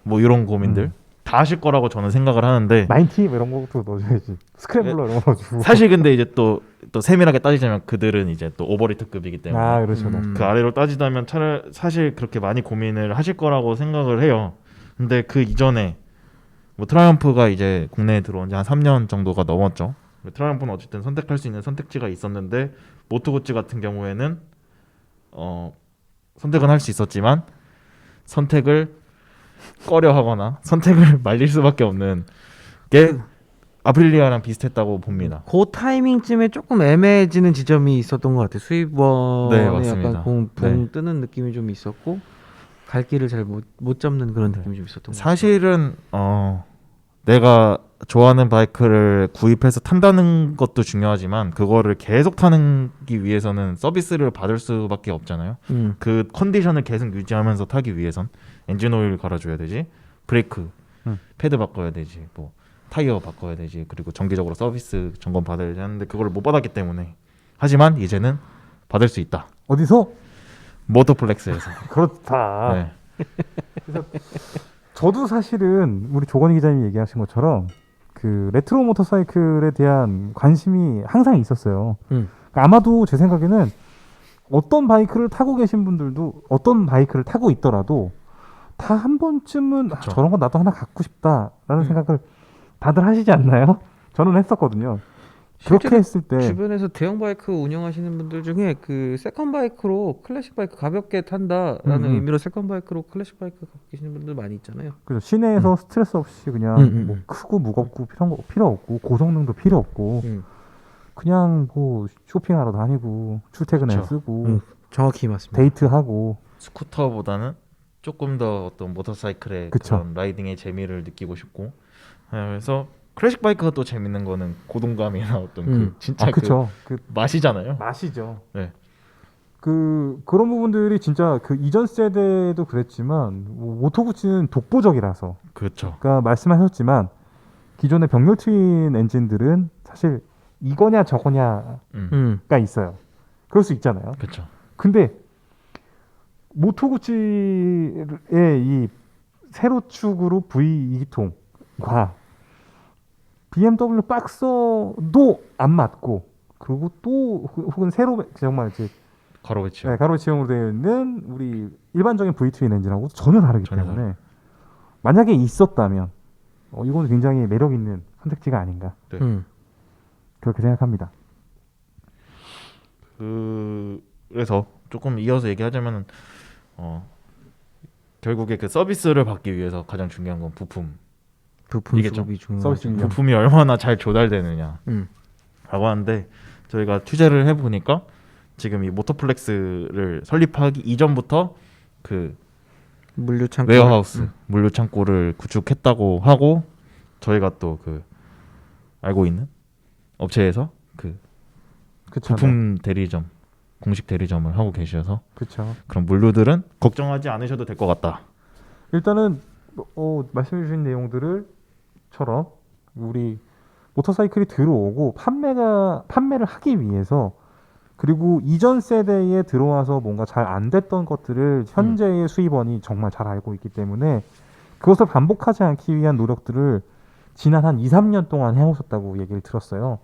뭐 이런 고민들 다 하실 거라고 저는 생각을 하는데 마인티 뭐 이런 것도 넣어줘야지. 스크램블러 이런 거 넣어주고. 사실 근데 이제 또 세밀하게 따지자면 그들은 이제 또 오버리트급이기 때문에 아 그렇죠. 그 아래로 따지자면 사실 그렇게 많이 고민을 하실 거라고 생각을 해요. 근데 그 이전에 뭐 트라이언프가 이제 국내에 들어온 지 한 3년 정도가 넘었죠. 트라이언프는 어쨌든 선택할 수 있는 선택지가 있었는데 모토구찌 같은 경우에는 선택은 할 수 있었지만 선택을 꺼려하거나 선택을 말릴 수밖에 없는 게 아프릴리아랑 비슷했다고 봅니다. 그 타이밍쯤에 조금 애매해지는 지점이 있었던 것 같아요. 수입원에 네, 맞습니다. 약간 붕 네. 뜨는 느낌이 좀 있었고 갈 길을 잘 못 잡는 그런 느낌이 좀 있었던 것 같아요. 사실은 내가 좋아하는 바이크를 구입해서 탄다는 것도 중요하지만 그거를 계속 타기 위해서는 서비스를 받을 수밖에 없잖아요. 그 컨디션을 계속 유지하면서 타기 위해선 엔진 오일 갈아줘야 되지, 브레이크 패드 바꿔야 되지, 뭐 타이어 바꿔야 되지, 그리고 정기적으로 서비스 점검 받아야 되는데 그걸 못 받았기 때문에 하지만 이제는 받을 수 있다. 어디서? 모터플렉스에서. 그렇다. 네. 저도 사실은 우리 조건희 기자님이 얘기하신 것처럼 그 레트로 모터사이클에 대한 관심이 항상 있었어요. 그러니까 아마도 제 생각에는 어떤 바이크를 타고 계신 분들도 어떤 바이크를 타고 있더라도 다 한 번쯤은 저런 거 나도 하나 갖고 싶다라는 생각을 다들 하시지 않나요? 저는 했었거든요. 그렇게 했을 때 주변에서 대형 바이크 운영하시는 분들 중에 그 세컨 바이크로 클래식 바이크 가볍게 탄다라는 의미로 세컨 바이크로 클래식 바이크 갖고 계시는 분들 많이 있잖아요. 그렇죠. 시내에서 스트레스 없이 그냥 뭐 크고 무겁고 필요 없고 고성능도 필요 없고 그냥 뭐 쇼핑하러 다니고 출퇴근에 그렇죠. 쓰고 정확히 맞습니다. 데이트하고 스쿠터보다는 조금 더 어떤 모터사이클의 그쵸. 그런 라이딩의 재미를 느끼고 싶고 그래서 클래식 바이크가 또 재밌는 거는 고동감이나 어떤 그 진짜 그쵸. 그 맛이잖아요. 맛이죠. 네. 그런 부분들이 진짜 그 이전 세대도 그랬지만 뭐 모토구치는 독보적이라서 그렇죠. 그러니까 말씀하셨지만 기존의 병렬 트윈 엔진들은 사실 이거냐 저거냐가 있어요. 그럴 수 있잖아요. 그렇죠. 근데 모토구치의 이 세로축으로 V 2기통과 BMW 박서도 안 맞고 그리고 또 혹은 세로 정말 이제 가로 배치. 네, 가로 지형으로 되어 있는 우리 일반적인 V 트윈 엔진하고 전혀 다르기 전혀 때문에 만약에 있었다면 이건 굉장히 매력 있는 선택지가 아닌가 네. 그렇게 생각합니다. 그래서 조금 이어서 얘기하자면 결국에 그 서비스를 받기 위해서 가장 중요한 건 부품. 부품 이게 좀 수급이 중요하죠. 서비스 인력. 부품이 얼마나 잘 조달되느냐. 라고 하는데 저희가 취재를 해보니까 지금 이 모터플렉스를 설립하기 이전부터 그 물류 창고 웨어하우스 물류 창고를 구축했다고 하고 저희가 또 그 알고 있는 업체에서 그 그쵸. 부품 대리점 공식 대리점을 하고 계셔서 그렇죠. 그럼 물류들은 걱정하지 않으셔도 될 것 같다. 일단은 말씀해 주신 내용들을처럼 우리 모터사이클이 들어오고 판매를 하기 위해서 그리고 이전 세대에 들어와서 뭔가 잘 안 됐던 것들을 현재의 수입원이 정말 잘 알고 있기 때문에 그것을 반복하지 않기 위한 노력들을 지난 한 2, 3년 동안 해오셨다고 얘기를 들었어요.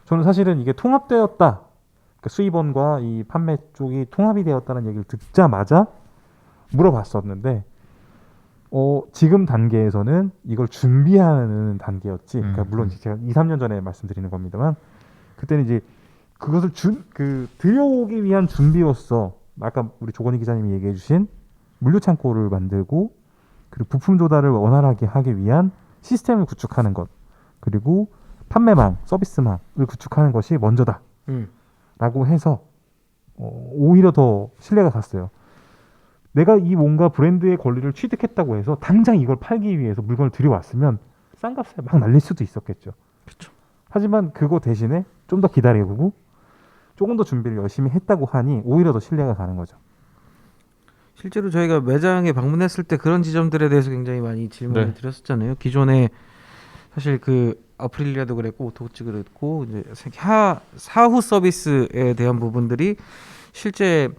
저는 사실은 이게 통합되었다. 그러니까 수입원과 이 판매 쪽이 통합이 되었다는 얘기를 듣자마자 물어봤었는데 지금 단계에서는 이걸 준비하는 단계였지. 그러니까 물론 제가 2, 3년 전에 말씀드리는 겁니다만 그때는 이제 그것을 들여오기 위한 준비로서 아까 우리 조건희 기자님이 얘기해 주신 물류 창고를 만들고 그리고 부품 조달을 원활하게 하기 위한 시스템을 구축하는 것 그리고 판매망, 서비스망을 구축하는 것이 먼저다 라고 해서 오히려 더 신뢰가 갔어요. 내가 이 뭔가 브랜드의 권리를 취득했다고 해서 당장 이걸 팔기 위해서 물건을 들여왔으면 싼 값에 막 날릴 수도 있었겠죠. 그렇죠. 하지만 그거 대신에 좀 더 기다리고 조금 더 준비를 열심히 했다고 하니 오히려 더 신뢰가 가는 거죠. 실제로 저희가 매장에 방문했을 때 그런 지점들에 대해서 굉장히 많이 질문을 네. 드렸었잖아요. 기존에 사실 그 아프릴리아도 그랬고 오토구찌도 그랬고 이제 사후 서비스에 대한 부분들이 실제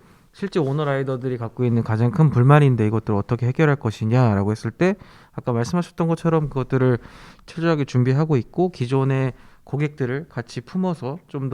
오너라이더들이 갖고 있는 가장 큰 불만인데 이것들을 어떻게 해결할 것이냐라고 했을 때 아까 말씀하셨던 것처럼 그것들을 철저하게 준비하고 있고 기존의 고객들을 같이 품어서 좀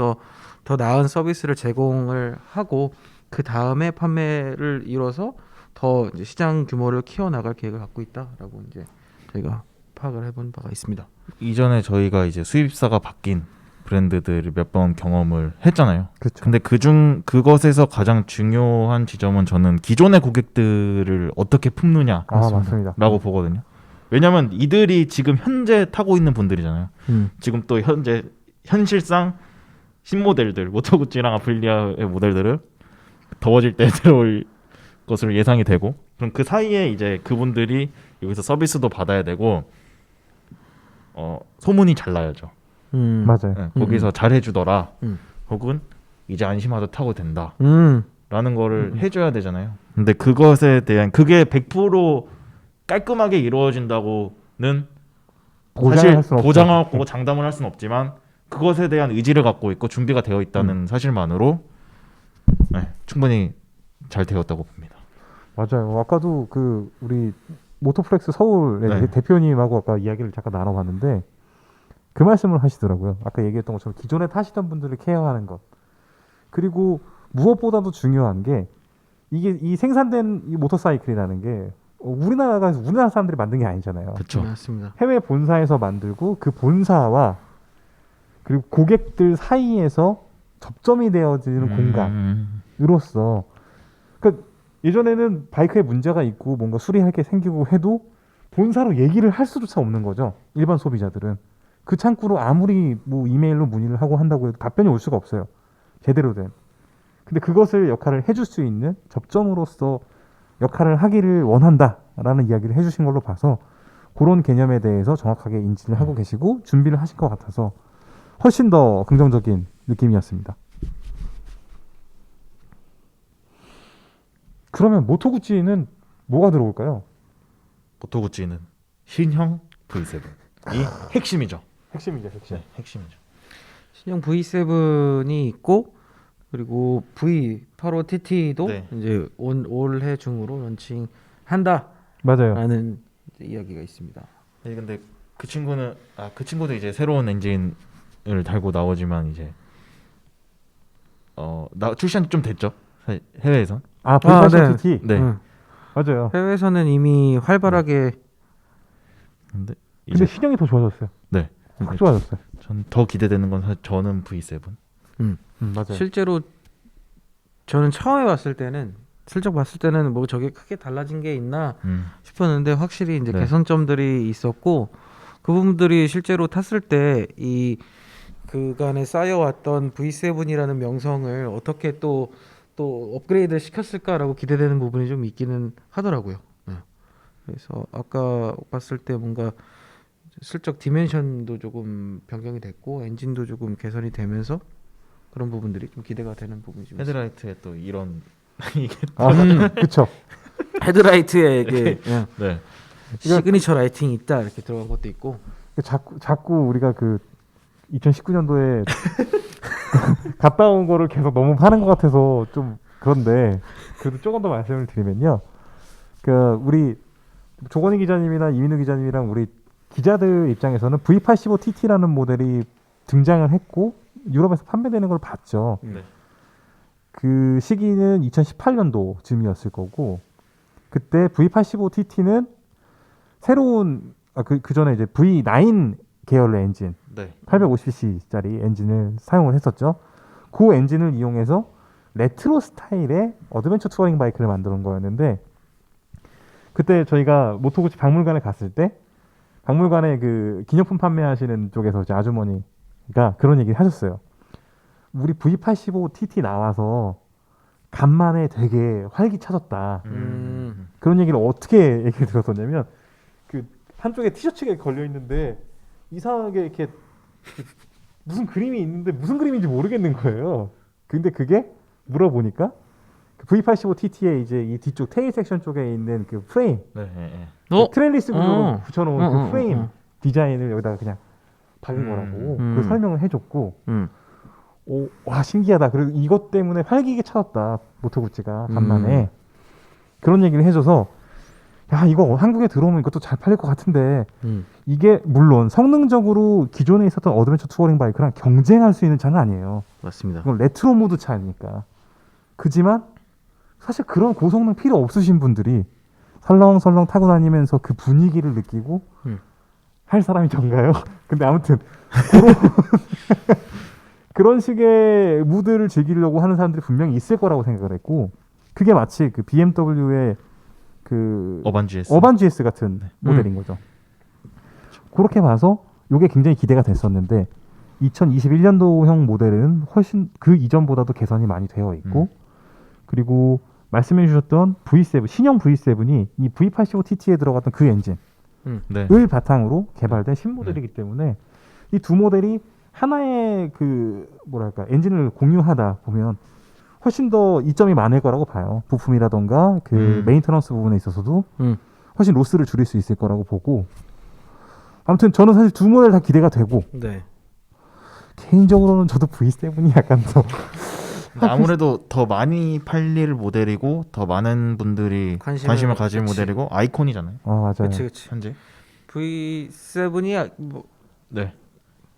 더 나은 서비스를 제공을 하고 그 다음에 판매를 이뤄서 더 이제 시장 규모를 키워나갈 계획을 갖고 있다라고 이제 저희가 파악을 해본 바가 있습니다. 이전에 저희가 이제 수입사가 바뀐 브랜드들을 몇 번 경험을 했잖아요. 그렇죠. 근데 그것에서 가장 중요한 지점은 저는 기존의 고객들을 어떻게 품느냐라고 맞습니다. 보거든요. 왜냐면 이들이 지금 현재 타고 있는 분들이잖아요. 지금 또 현실상 신모델들 모토구찌랑 아프릴리아의 모델들을 더워질 때 들어올 것으로 예상이 되고 그럼 그 사이에 이제 그분들이 여기서 서비스도 받아야 되고 소문이 잘 나야죠. 맞아요. 네, 거기서 잘 해주더라. 혹은 이제 안심하도 타고 된다. 라는 거를 해줘야 되잖아요. 근데 그것에 대한 그게 100% 깔끔하게 이루어진다고는 사실 보장하고 장담을 할 수는 없지만 그것에 대한 의지를 갖고 있고 준비가 되어 있다는 사실만으로 충분히 잘 되었다고 봅니다. 맞아요. 아까도 그 우리 모토플렉스 서울의 대표님하고 아까 이야기를 잠깐 나눠봤는데 그 말씀을 하시더라고요. 아까 얘기했던 것처럼 기존에 타시던 분들을 케어하는 것 그리고 무엇보다도 중요한 게 이게 이 생산된 이 모터사이클이라는 게 우리나라 사람들이 만든 게 아니잖아요. 그렇죠. 맞습니다. 해외 본사에서 만들고 그 본사와 그리고 고객들 사이에서 접점이 되어지는 공간으로서 그러니까 예전에는 바이크에 문제가 있고 뭔가 수리할 게 생기고 해도 본사로 얘기를 할 수조차 없는 거죠. 일반 소비자들은 그 창구로 아무리 뭐 이메일로 문의를 하고 한다고 해도 답변이 올 수가 없어요. 제대로 된. 근데 그것을 역할을 해줄 수 있는 접점으로서 역할을 하기를 원한다라는 이야기를 해주신 걸로 봐서 그런 개념에 대해서 정확하게 인지를 하고 계시고 준비를 하신 것 같아서 훨씬 더 긍정적인 느낌이었습니다. 그러면 모토구찌는 뭐가 들어올까요? 모토구찌는 신형 V7이 핵심이죠. 핵심이죠, 핵심. 네, 핵심이죠. 신형 V7이 있고 그리고 V85TT도 네. 이제 올해 중으로 런칭한다라는 맞아요. 이야기가 있습니다. 네, 근데 그 친구도 이제 새로운 엔진을 달고 나오지만 이제 출시한 지 좀 됐죠. 해외에선. V85TT. 네. 맞아요. 해외에서는 이미 활발하게 근데 신형이 더 좋아졌어요. 네. 확 좋아졌어요. 전 더 기대되는 건 사실 저는 V7. 맞아요. 실제로 저는 처음에 봤을 때는 슬쩍 봤을 때는 뭐 저게 크게 달라진 게 있나 싶었는데 확실히 이제 네. 개선점들이 있었고 그 부분들이 실제로 탔을 때 이 그간에 쌓여왔던 V7이라는 명성을 어떻게 또 업그레이드를 시켰을까라고 기대되는 부분이 좀 있기는 하더라고요. 네. 그래서 아까 봤을 때 뭔가 슬쩍 디멘션도 조금 변경이 됐고 엔진도 조금 개선이 되면서 그런 부분들이 좀 기대가 되는 부분이 좀 있어요. 헤드라이트에 또 이런 이게 그렇죠. 헤드라이트에 이게 네. 시그니처 라이팅이 있다 이렇게 들어간 것도 있고 자꾸 우리가 그 2019년도에 갔다 온 거를 계속 너무 파는 것 같아서 좀 그런데 그래도 조금 더 말씀을 드리면요. 그 우리 조건희 기자님이나 이민우 기자님이랑 우리 기자들 입장에서는 V85TT라는 모델이 등장을 했고 유럽에서 판매되는 걸 봤죠. 네. 그 시기는 2018년도쯤이었을 거고 그때 V85TT는 새로운 그 전에 이제 V9 계열의 엔진 네. 850cc짜리 엔진을 사용을 했었죠. 그 엔진을 이용해서 레트로 스타일의 어드벤처 투어링 바이크를 만드는 거였는데 그때 저희가 모토구치 박물관에 갔을 때 박물관에 그 기념품 판매하시는 쪽에서 이제 아주머니가 그런 얘기를 하셨어요. 우리 V85TT 나와서 간만에 되게 활기차졌다. 그런 얘기를 어떻게 얘기를 들었었냐면 그 한쪽에 티셔츠가 걸려 있는데 이상하게 이렇게 무슨 그림이 있는데 무슨 그림인지 모르겠는 거예요. 근데 그게 물어보니까 그 V85TT의 이제 이 뒤쪽 테일 섹션 쪽에 있는 그 프레임, 네. 네. 그 트렐리스 구조로 붙여놓은 그 프레임 디자인을 여기다가 그냥 박은 거라고 그 설명을 해줬고, 오, 와 신기하다. 그리고 이것 때문에 활기게 찾았다 모토구치가 간만에 그런 얘기를 해줘서 야 이거 한국에 들어오면 이것도 잘 팔릴 것 같은데 이게 물론 성능적으로 기존에 있었던 어드벤처 투어링 바이크랑 경쟁할 수 있는 차는 아니에요. 맞습니다. 이건 레트로 모드 차니까. 그지만 사실 그런 고성능 필요 없으신 분들이 설렁설렁 타고 다니면서 그 분위기를 느끼고 할 사람이 전가요? 근데 아무튼 그런 식의 무드를 즐기려고 하는 사람들이 분명히 있을 거라고 생각을 했고 그게 마치 그 BMW의 그 어반 GS 같은 모델인 거죠. 그렇게 봐서 이게 굉장히 기대가 됐었는데 2021년도형 모델은 훨씬 그 이전보다도 개선이 많이 되어 있고 그리고 말씀해 주셨던 V7 신형 V7이 이 V85TT에 들어갔던 그 엔진을 네. 바탕으로 개발된 신모델이기 때문에 이 두 모델이 하나의 그 뭐랄까 엔진을 공유하다 보면 훨씬 더 이점이 많을 거라고 봐요. 부품이라던가 그 메인터넌스 부분에 있어서도 훨씬 로스를 줄일 수 있을 거라고 보고 아무튼 저는 사실 두 모델 다 기대가 되고 네. 개인적으로는 저도 V7이 약간 더 아무래도 더 많이 팔릴 모델이고 더 많은 분들이 관심을 가질 그치. 모델이고 아이콘이잖아요. 맞아요. 그렇지. 현재. V7이 뭐 네.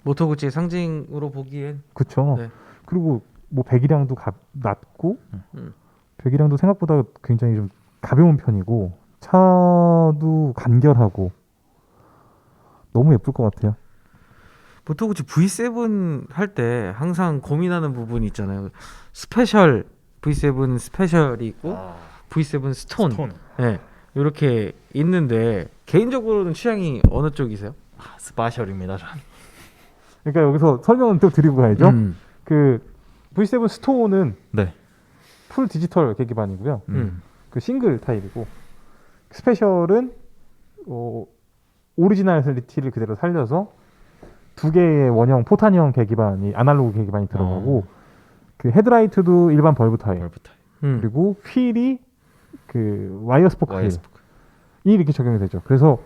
모토구치의 상징으로 보기엔 그렇죠. 네. 그리고 뭐 배기량도 낮고 배기량도 생각보다 굉장히 좀 가벼운 편이고 차도 간결하고 너무 예쁠 것 같아요. 모토구치 V7 할 때 항상 고민하는 부분이 있잖아요. 스페셜 V7 스페셜이 있고 V7 스톤. 네. 이렇게 있는데 개인적으로는 취향이 어느 쪽이세요? 스파셜입니다. 전. 그러니까 여기서 설명은 또 드리고 가야죠. 그 V7 스톤은 네. 풀 디지털 계기판이고요. 그 싱글 타입이고 스페셜은 오리지널리티를 그대로 살려서 두 개의 원형 포탄형 계기판이 아날로그 계기판이 들어가고 그 헤드라이트도 일반 벌브 타입 그리고 휠이 그 와이어 스포크 휠이 이렇게 적용이 되죠. 그래서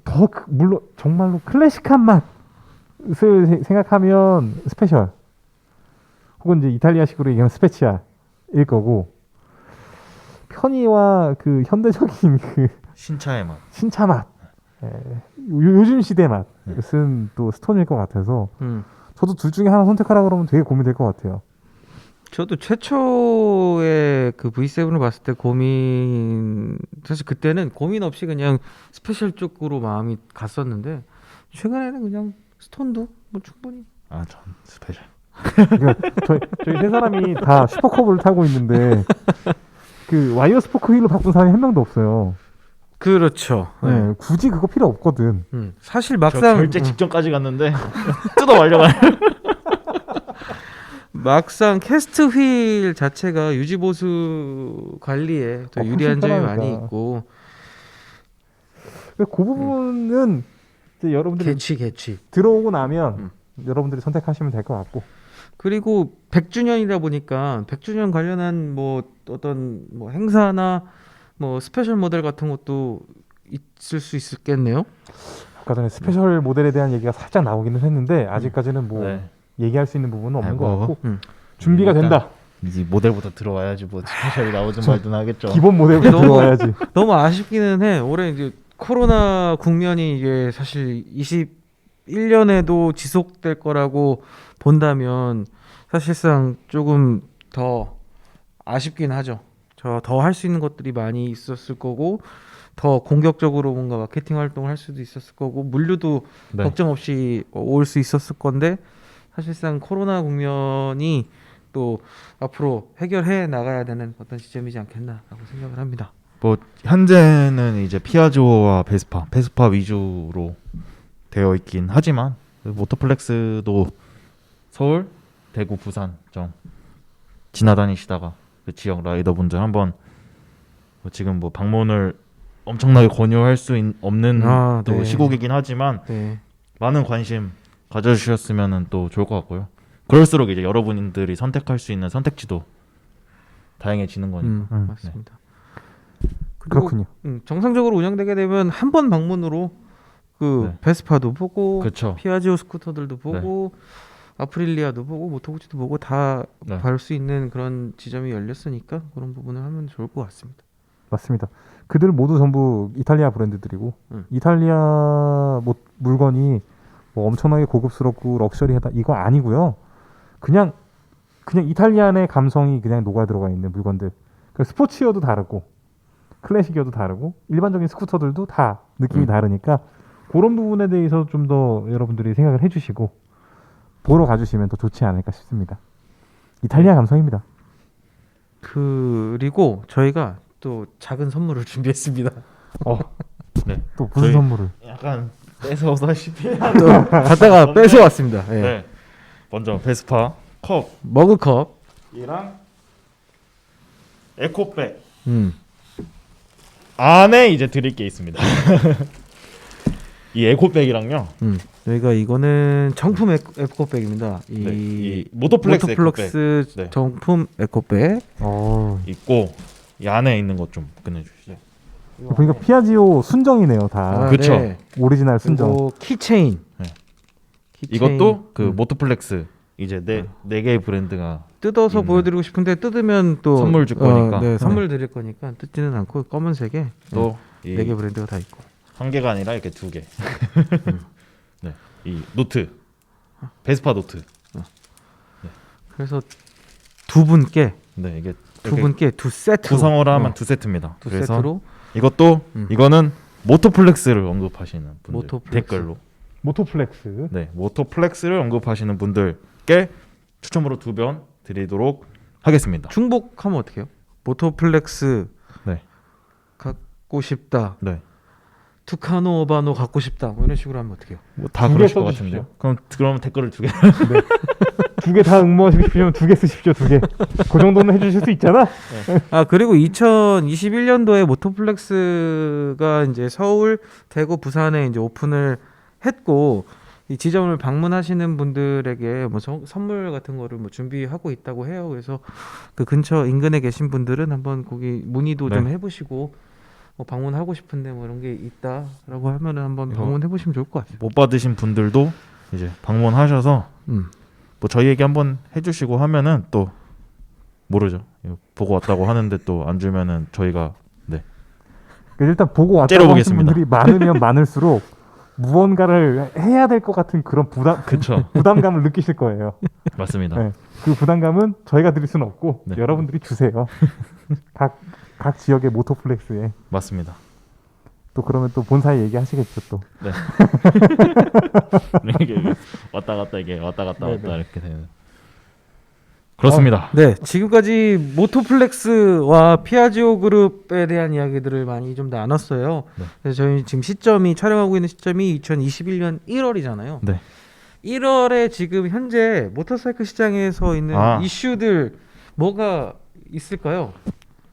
더 물론 정말로 클래식한 맛을 생각하면 스페셜 혹은 이제 이탈리아식으로 얘기하면 스페치아일 거고 편의와 그 현대적인 그 신차의 맛. 신차 맛 요즘 시대 맛은 또 스톤일 것 같아서 저도 둘 중에 하나 선택하라 그러면 되게 고민될 것 같아요. 저도 최초의 그 V7을 봤을 때 사실 그때는 고민 없이 그냥 스페셜 쪽으로 마음이 갔었는데 최근에는 그냥 스톤도 뭐 충분히 전 스페셜. 그러니까 저희 세 사람이 다 슈퍼컵을 타고 있는데 그 와이어 스포크 휠로 바꾼 사람이 한 명도 없어요. 그렇죠. 네, 굳이 그거 필요 없거든. 사실 저 막상 결제 직전까지 갔는데 뜯어 말려가요. 막상 캐스트 휠 자체가 유지 보수 관리에 더 유리한 점이 편하니까. 많이 있고 그 부분은 이제 여러분들이 개취. 들어오고 나면 여러분들이 선택하시면 될 것 같고. 그리고 100주년이다 보니까 100주년 관련한 뭐 어떤 뭐 행사나 뭐 스페셜 모델 같은 것도 있을 수 있겠네요. 아까 전에 스페셜 모델에 대한 얘기가 살짝 나오기는 했는데 아직까지는 뭐 네. 얘기할 수 있는 부분은 없는 것 아이고. 같고 음. 준비가 일단 된다. 이제 모델부터 들어와야지 뭐 스페셜이 나오든 말든 하겠죠. 기본 모델부터 너무- 들어와야지. 너무 아쉽기는 해. 올해 이제 코로나 국면이 이게 사실 21년에도 지속될 거라고 본다면 사실상 조금 더 아쉽긴 하죠. 저 더 할 수 있는 것들이 많이 있었을 거고 더 공격적으로 뭔가 마케팅 활동을 할 수도 있었을 거고 물류도 네. 걱정 없이 올 수 있었을 건데 사실상 코로나 국면이 또 앞으로 해결해 나가야 되는 어떤 지점이지 않겠나라고 생각을 합니다. 뭐 현재는 이제 피아조와 베스파 위주로 되어 있긴 하지만 모터플렉스도 서울, 대구, 부산 좀 지나다니시다가 그 지역 라이더분들 한번 뭐 지금 뭐 방문을 엄청나게 권유할 수 없는 또 네. 시국이긴 하지만 네. 많은 관심 가져주셨으면 또 좋을 것 같고요. 그럴수록 이제 여러분들이 선택할 수 있는 선택지도 다양해지는 거니까. 맞습니다. 그리고 그렇군요. 정상적으로 운영되게 되면 한 번 방문으로 그 네. 베스파도 보고 그렇죠. 피아지오 스쿠터들도 보고 아프릴리아도 보고 모토구치도 보고 다 네. 볼 수 있는 그런 지점이 열렸으니까 그런 부분을 하면 좋을 것 같습니다. 맞습니다. 그들 모두 전부 이탈리아 브랜드들이고 이탈리아 뭐 물건이 뭐 엄청나게 고급스럽고 럭셔리하다 이거 아니고요. 그냥 이탈리안의 감성이 그냥 녹아 들어가 있는 물건들. 그 스포츠여도 다르고 클래식여도 다르고 일반적인 스쿠터들도 다 느낌이 다르니까 그런 부분에 대해서 좀 더 여러분들이 생각을 해주시고 보러 가주시면 더 좋지 않을까 싶습니다. 이탈리아 감성입니다. 그리고 저희가 또 작은 선물을 준비했습니다. 네. 또 무슨 저희- 선물을? 약간 뺏어오다시피 또 갔다가 뺏어왔습니다. 예. 네. 먼저 베스파 컵이랑 머그컵. 에코백 음. 안에 이제 드릴 게 있습니다. 이 에코백이랑요. 저희가 이거는 정품 에코백입니다. 이 모토플렉스 모토플렉스 에코백. 네. 정품 에코백. 있고 이 안에 있는 것 좀 꺼내주시죠. 보니까 피아지오 순정이네요 다. 그쵸. 네. 오리지널 순정. 그리고 키체인. 네. 키체인. 이것도 그 모토플렉스 이제 네 개의 브랜드가 뜯어서 있는. 보여드리고 싶은데 뜯으면 또 선물 줄 거니까. 네, 선물 드릴 거니까 뜯지는 않고 검은색에 또 네 개 브랜드가 다 있고. 한 개가 아니라 이렇게 두 개. 네, 이 노트 베스파 노트. 그래서 두 분께 네, 이게 두 분께 두 세트 구성으로 하면 두 세트입니다. 두 그래서 세트로 이것도 이거는 모토플렉스를 언급하시는 분들 모토플렉스. 댓글로 모토플렉스. 네, 모토플렉스를 언급하시는 분들께 추첨으로 2변 드리도록 하겠습니다. 중복하면 어떻게 해요? 모토플렉스 네. 갖고 싶다. 네. 투카노 오바노 갖고 싶다. 뭐 이런 식으로 하면 어떻게 해요? 뭐 다 두개 그러실 것 써주십시오. 같은데요. 그럼 댓글을 2개. 두 개 다 응모하시고 싶으면 두 개 쓰십시오. 두 개. 그 정도는 해주실 수 있잖아. 아 그리고 2021년도에 모토플렉스가 이제 서울, 대구, 부산에 이제 오픈을 했고 이 지점을 방문하시는 분들에게 뭐 선물 같은 거를 뭐 준비하고 있다고 해요. 그래서 그 근처 인근에 계신 분들은 한번 거기 문의도 좀 네. 해보시고 뭐 방문하고 싶은데 뭐 이런 게 있다라고 하면은 한번 이거- 방문해 보시면 좋을 것 같아요. 못 받으신 분들도 이제 방문하셔서 뭐 저희에게 한번 해주시고 하면은 또 모르죠. 이거 보고 왔다고 하는데 또 안 주면은 저희가 일단 보고 왔다고 하신 째려보겠습니다. 분들이 많으면 많을수록 무언가를 해야 될 것 같은 그런 그쵸. 부담감을 느끼실 거예요. 맞습니다. 네. 그 부담감은 저희가 드릴 수는 없고 네. 여러분들이 주세요. 각 지역의 모토플렉스에 맞습니다. 또 그러면 또 본사에 얘기하시겠죠 또. 네. 이게 왔다 갔다 이게 왔다 갔다 네, 왔다 네. 이렇게 되는. 그렇습니다. 네, 지금까지 모토플렉스와 피아지오 그룹에 대한 이야기들을 많이 좀 나눴어요. 네. 그래서 저희 지금 시점이 촬영하고 있는 시점이 2021년 1월이잖아요. 네. 1월에 지금 현재 모터사이클 시장에서 있는 아. 이슈들 뭐가 있을까요?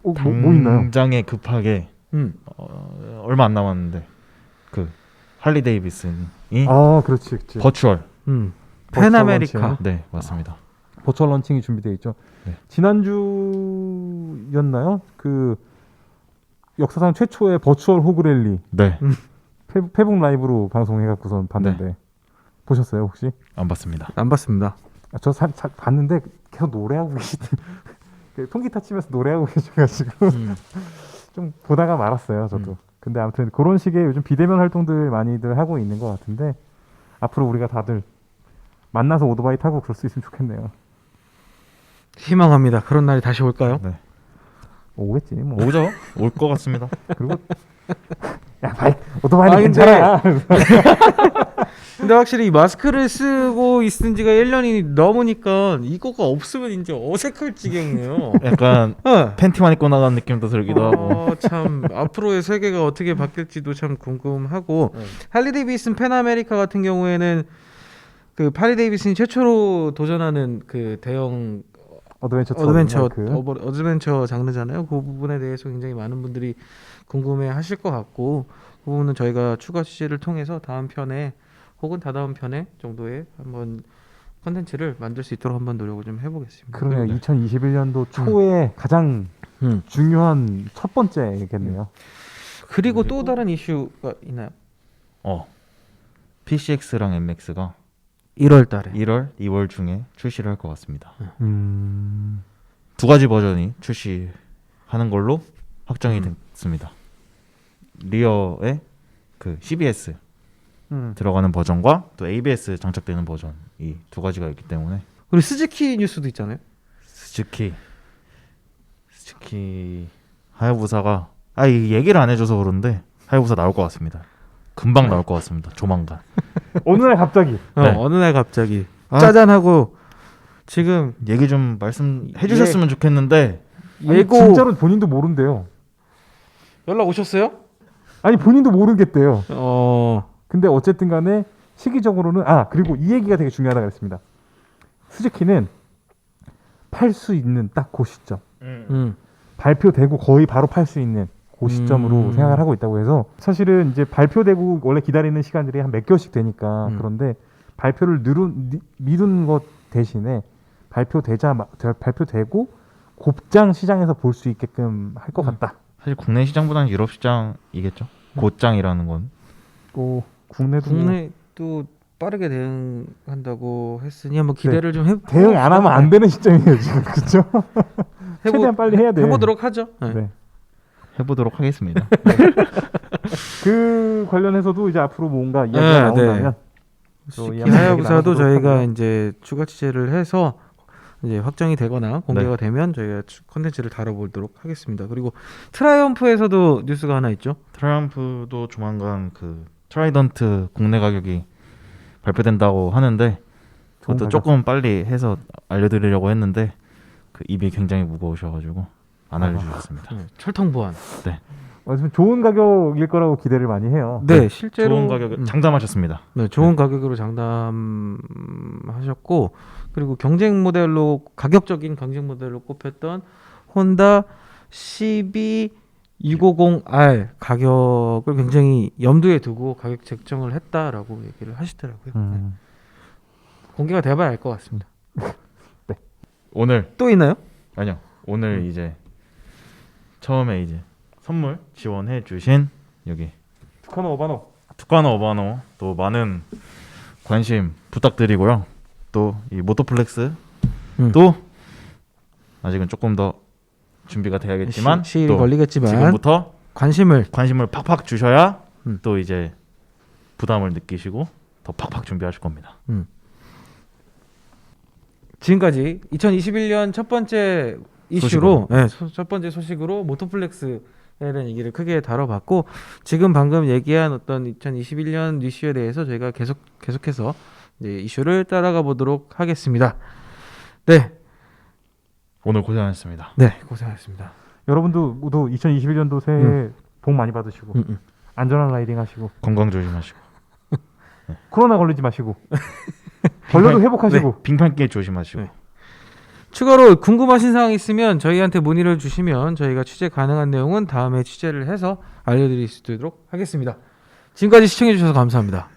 뭐 있나요? 당장에 급하게 얼마 안 남았는데 그 할리 데이비슨이 아, 그렇지. 버추얼. 펜아메리카. 네, 맞습니다. 버추얼 런칭이 준비되어 있죠. 네. 지난주였나요? 그 역사상 최초의 버추얼 호그랠리 네, 페북 라이브로 방송해갖고선 봤는데 보셨어요 혹시? 안 봤습니다. 안 봤습니다. 저 봤는데 계속 노래하고 계시더라고요. 통기타 치면서 노래하고 계셔가지고 좀 보다가 말았어요 저도. 근데 아무튼 그런 식의 요즘 비대면 활동들 많이들 하고 있는 것 같은데 앞으로 우리가 다들 만나서 오토바이 타고 그럴 수 있으면 좋겠네요. 희망합니다. 그런 날이 다시 올까요? 네. 오겠지 뭐. 오죠. 올 것 같습니다. 그리고 야 오토바이는 아, 괜찮아. 근데 확실히 이 마스크를 쓰고 있은 지가 1년이 넘으니까 이거가 없으면 이제 어색할 지경이에요. 약간 팬티만 입고 나간 느낌도 들기도 하고. 참 앞으로의 세계가 어떻게 바뀔지도 참 궁금하고 할리 데이비슨 펜아메리카 같은 경우에는 그 할리 데이비슨이 최초로 도전하는 그 대형 어드벤처 장르잖아요. 그 부분에 대해서 굉장히 많은 분들이 궁금해하실 것 같고 그 부분은 저희가 추가 취재를 통해서 다음 편에 혹은 다다음 편에 정도의 한번 컨텐츠를 만들 수 있도록 한번 노력을 좀 해보겠습니다. 그러네요. 2021년도 초에 가장 중요한 첫 번째겠네요. 그리고 또 다른 이슈가 있나요? PCX랑 MX가 1월달에 1월, 2월 중에 출시를 할 것 같습니다. 음... 두 가지 버전이 출시하는 걸로 확정이 됐습니다. 리어에 그 CBS 들어가는 버전과 또 ABS 장착되는 버전이 두 가지가 있기 때문에 그리고 스즈키 뉴스도 있잖아요. 스즈키 하야부사가 이 얘기를 안 해줘서 그런데 하야부사 나올 것 같습니다. 금방 나올 것 같습니다. 조만간. 어느 날 갑자기 네. 어느 날 갑자기 짜잔 하고 지금 얘기 좀 말씀해 주셨으면 좋겠는데 예고 진짜로 본인도 모른대요. 연락 오셨어요? 아니 본인도 모르겠대요. 어 근데 어쨌든 간에 시기적으로는 그리고 이 얘기가 되게 중요하다고 했습니다. 스즈키는 팔 수 있는 딱 그 시점 발표되고 거의 바로 팔 수 있는 그 시점으로 생각을 하고 있다고 해서 사실은 이제 발표되고 원래 기다리는 시간들이 한 몇 개월씩 되니까 그런데 발표를 미룬 것 대신에 발표되고 곱장 시장에서 볼 수 있게끔 할 것 같다. 사실 국내 시장보다는 유럽 시장이겠죠. 곧장이라는 건. 또 국내도 빠르게 대응한다고 했으니 한번 기대를 좀 해. 대응 안 하면 안 되는 시점이에요 지금. 그렇죠? 최대한 빨리 해야 돼. 해보도록 하죠. 네. 해보도록 하겠습니다. 그 관련해서도 이제 앞으로 뭔가 이야기가 나온다면 하야부사도 저희가 이제 추가 취재를 해서 이제 확정이 되거나 공개가 되면 저희가 컨텐츠를 다뤄보도록 하겠습니다. 그리고 트라이엄프에서도 뉴스가 하나 있죠. 트라이엄프도 조만간 그 트라이던트 국내 가격이 발표된다고 하는데 그것도 조금 빨리 해서 알려드리려고 했는데 그 입이 굉장히 무거우셔가지고 안 알려주셨습니다. 철통 보안. 네. 좋은 가격일 거라고 기대를 많이 해요. 네, 실제로 좋은 가격에 장담하셨습니다. 네, 좋은 가격으로 장담하셨고 그리고 가격적인 경쟁 모델로 꼽혔던 혼다 CB650R 가격을 굉장히 염두에 두고 가격 책정을 했다라고 얘기를 하시더라고요. 네. 공개가 돼봐야 알 것 같습니다. 네. 오늘 또 있나요? 아니요. 오늘 이제 처음에 이제 선물 지원해 주신 여기 투카노 어바노 또 많은 관심 부탁드리고요. 또 이 모토플렉스 또 아직은 조금 더 준비가 돼야겠지만 시일이 또 걸리겠지만 지금부터 관심을 팍팍 주셔야 또 이제 부담을 느끼시고 더 팍팍 준비하실 겁니다. 지금까지 2021년 첫 번째 이슈로 첫 번째 소식으로 모토플렉스에 대한 얘기를 크게 다뤄봤고 지금 방금 얘기한 어떤 2021년 이슈에 대해서 저희가 계속해서 이제 이슈를 따라가 보도록 하겠습니다. 네, 오늘 고생하셨습니다. 네, 고생하셨습니다. 여러분도 모두 2021년도 새해 복 많이 받으시고 안전한 라이딩 하시고 건강 조심하시고 코로나 걸리지 마시고 걸려도 회복하시고 빙판길 조심하시고. 네. 추가로 궁금하신 사항 있으면 저희한테 문의를 주시면 저희가 취재 가능한 내용은 다음에 취재를 해서 알려드릴 수 있도록 하겠습니다. 지금까지 시청해 주셔서 감사합니다.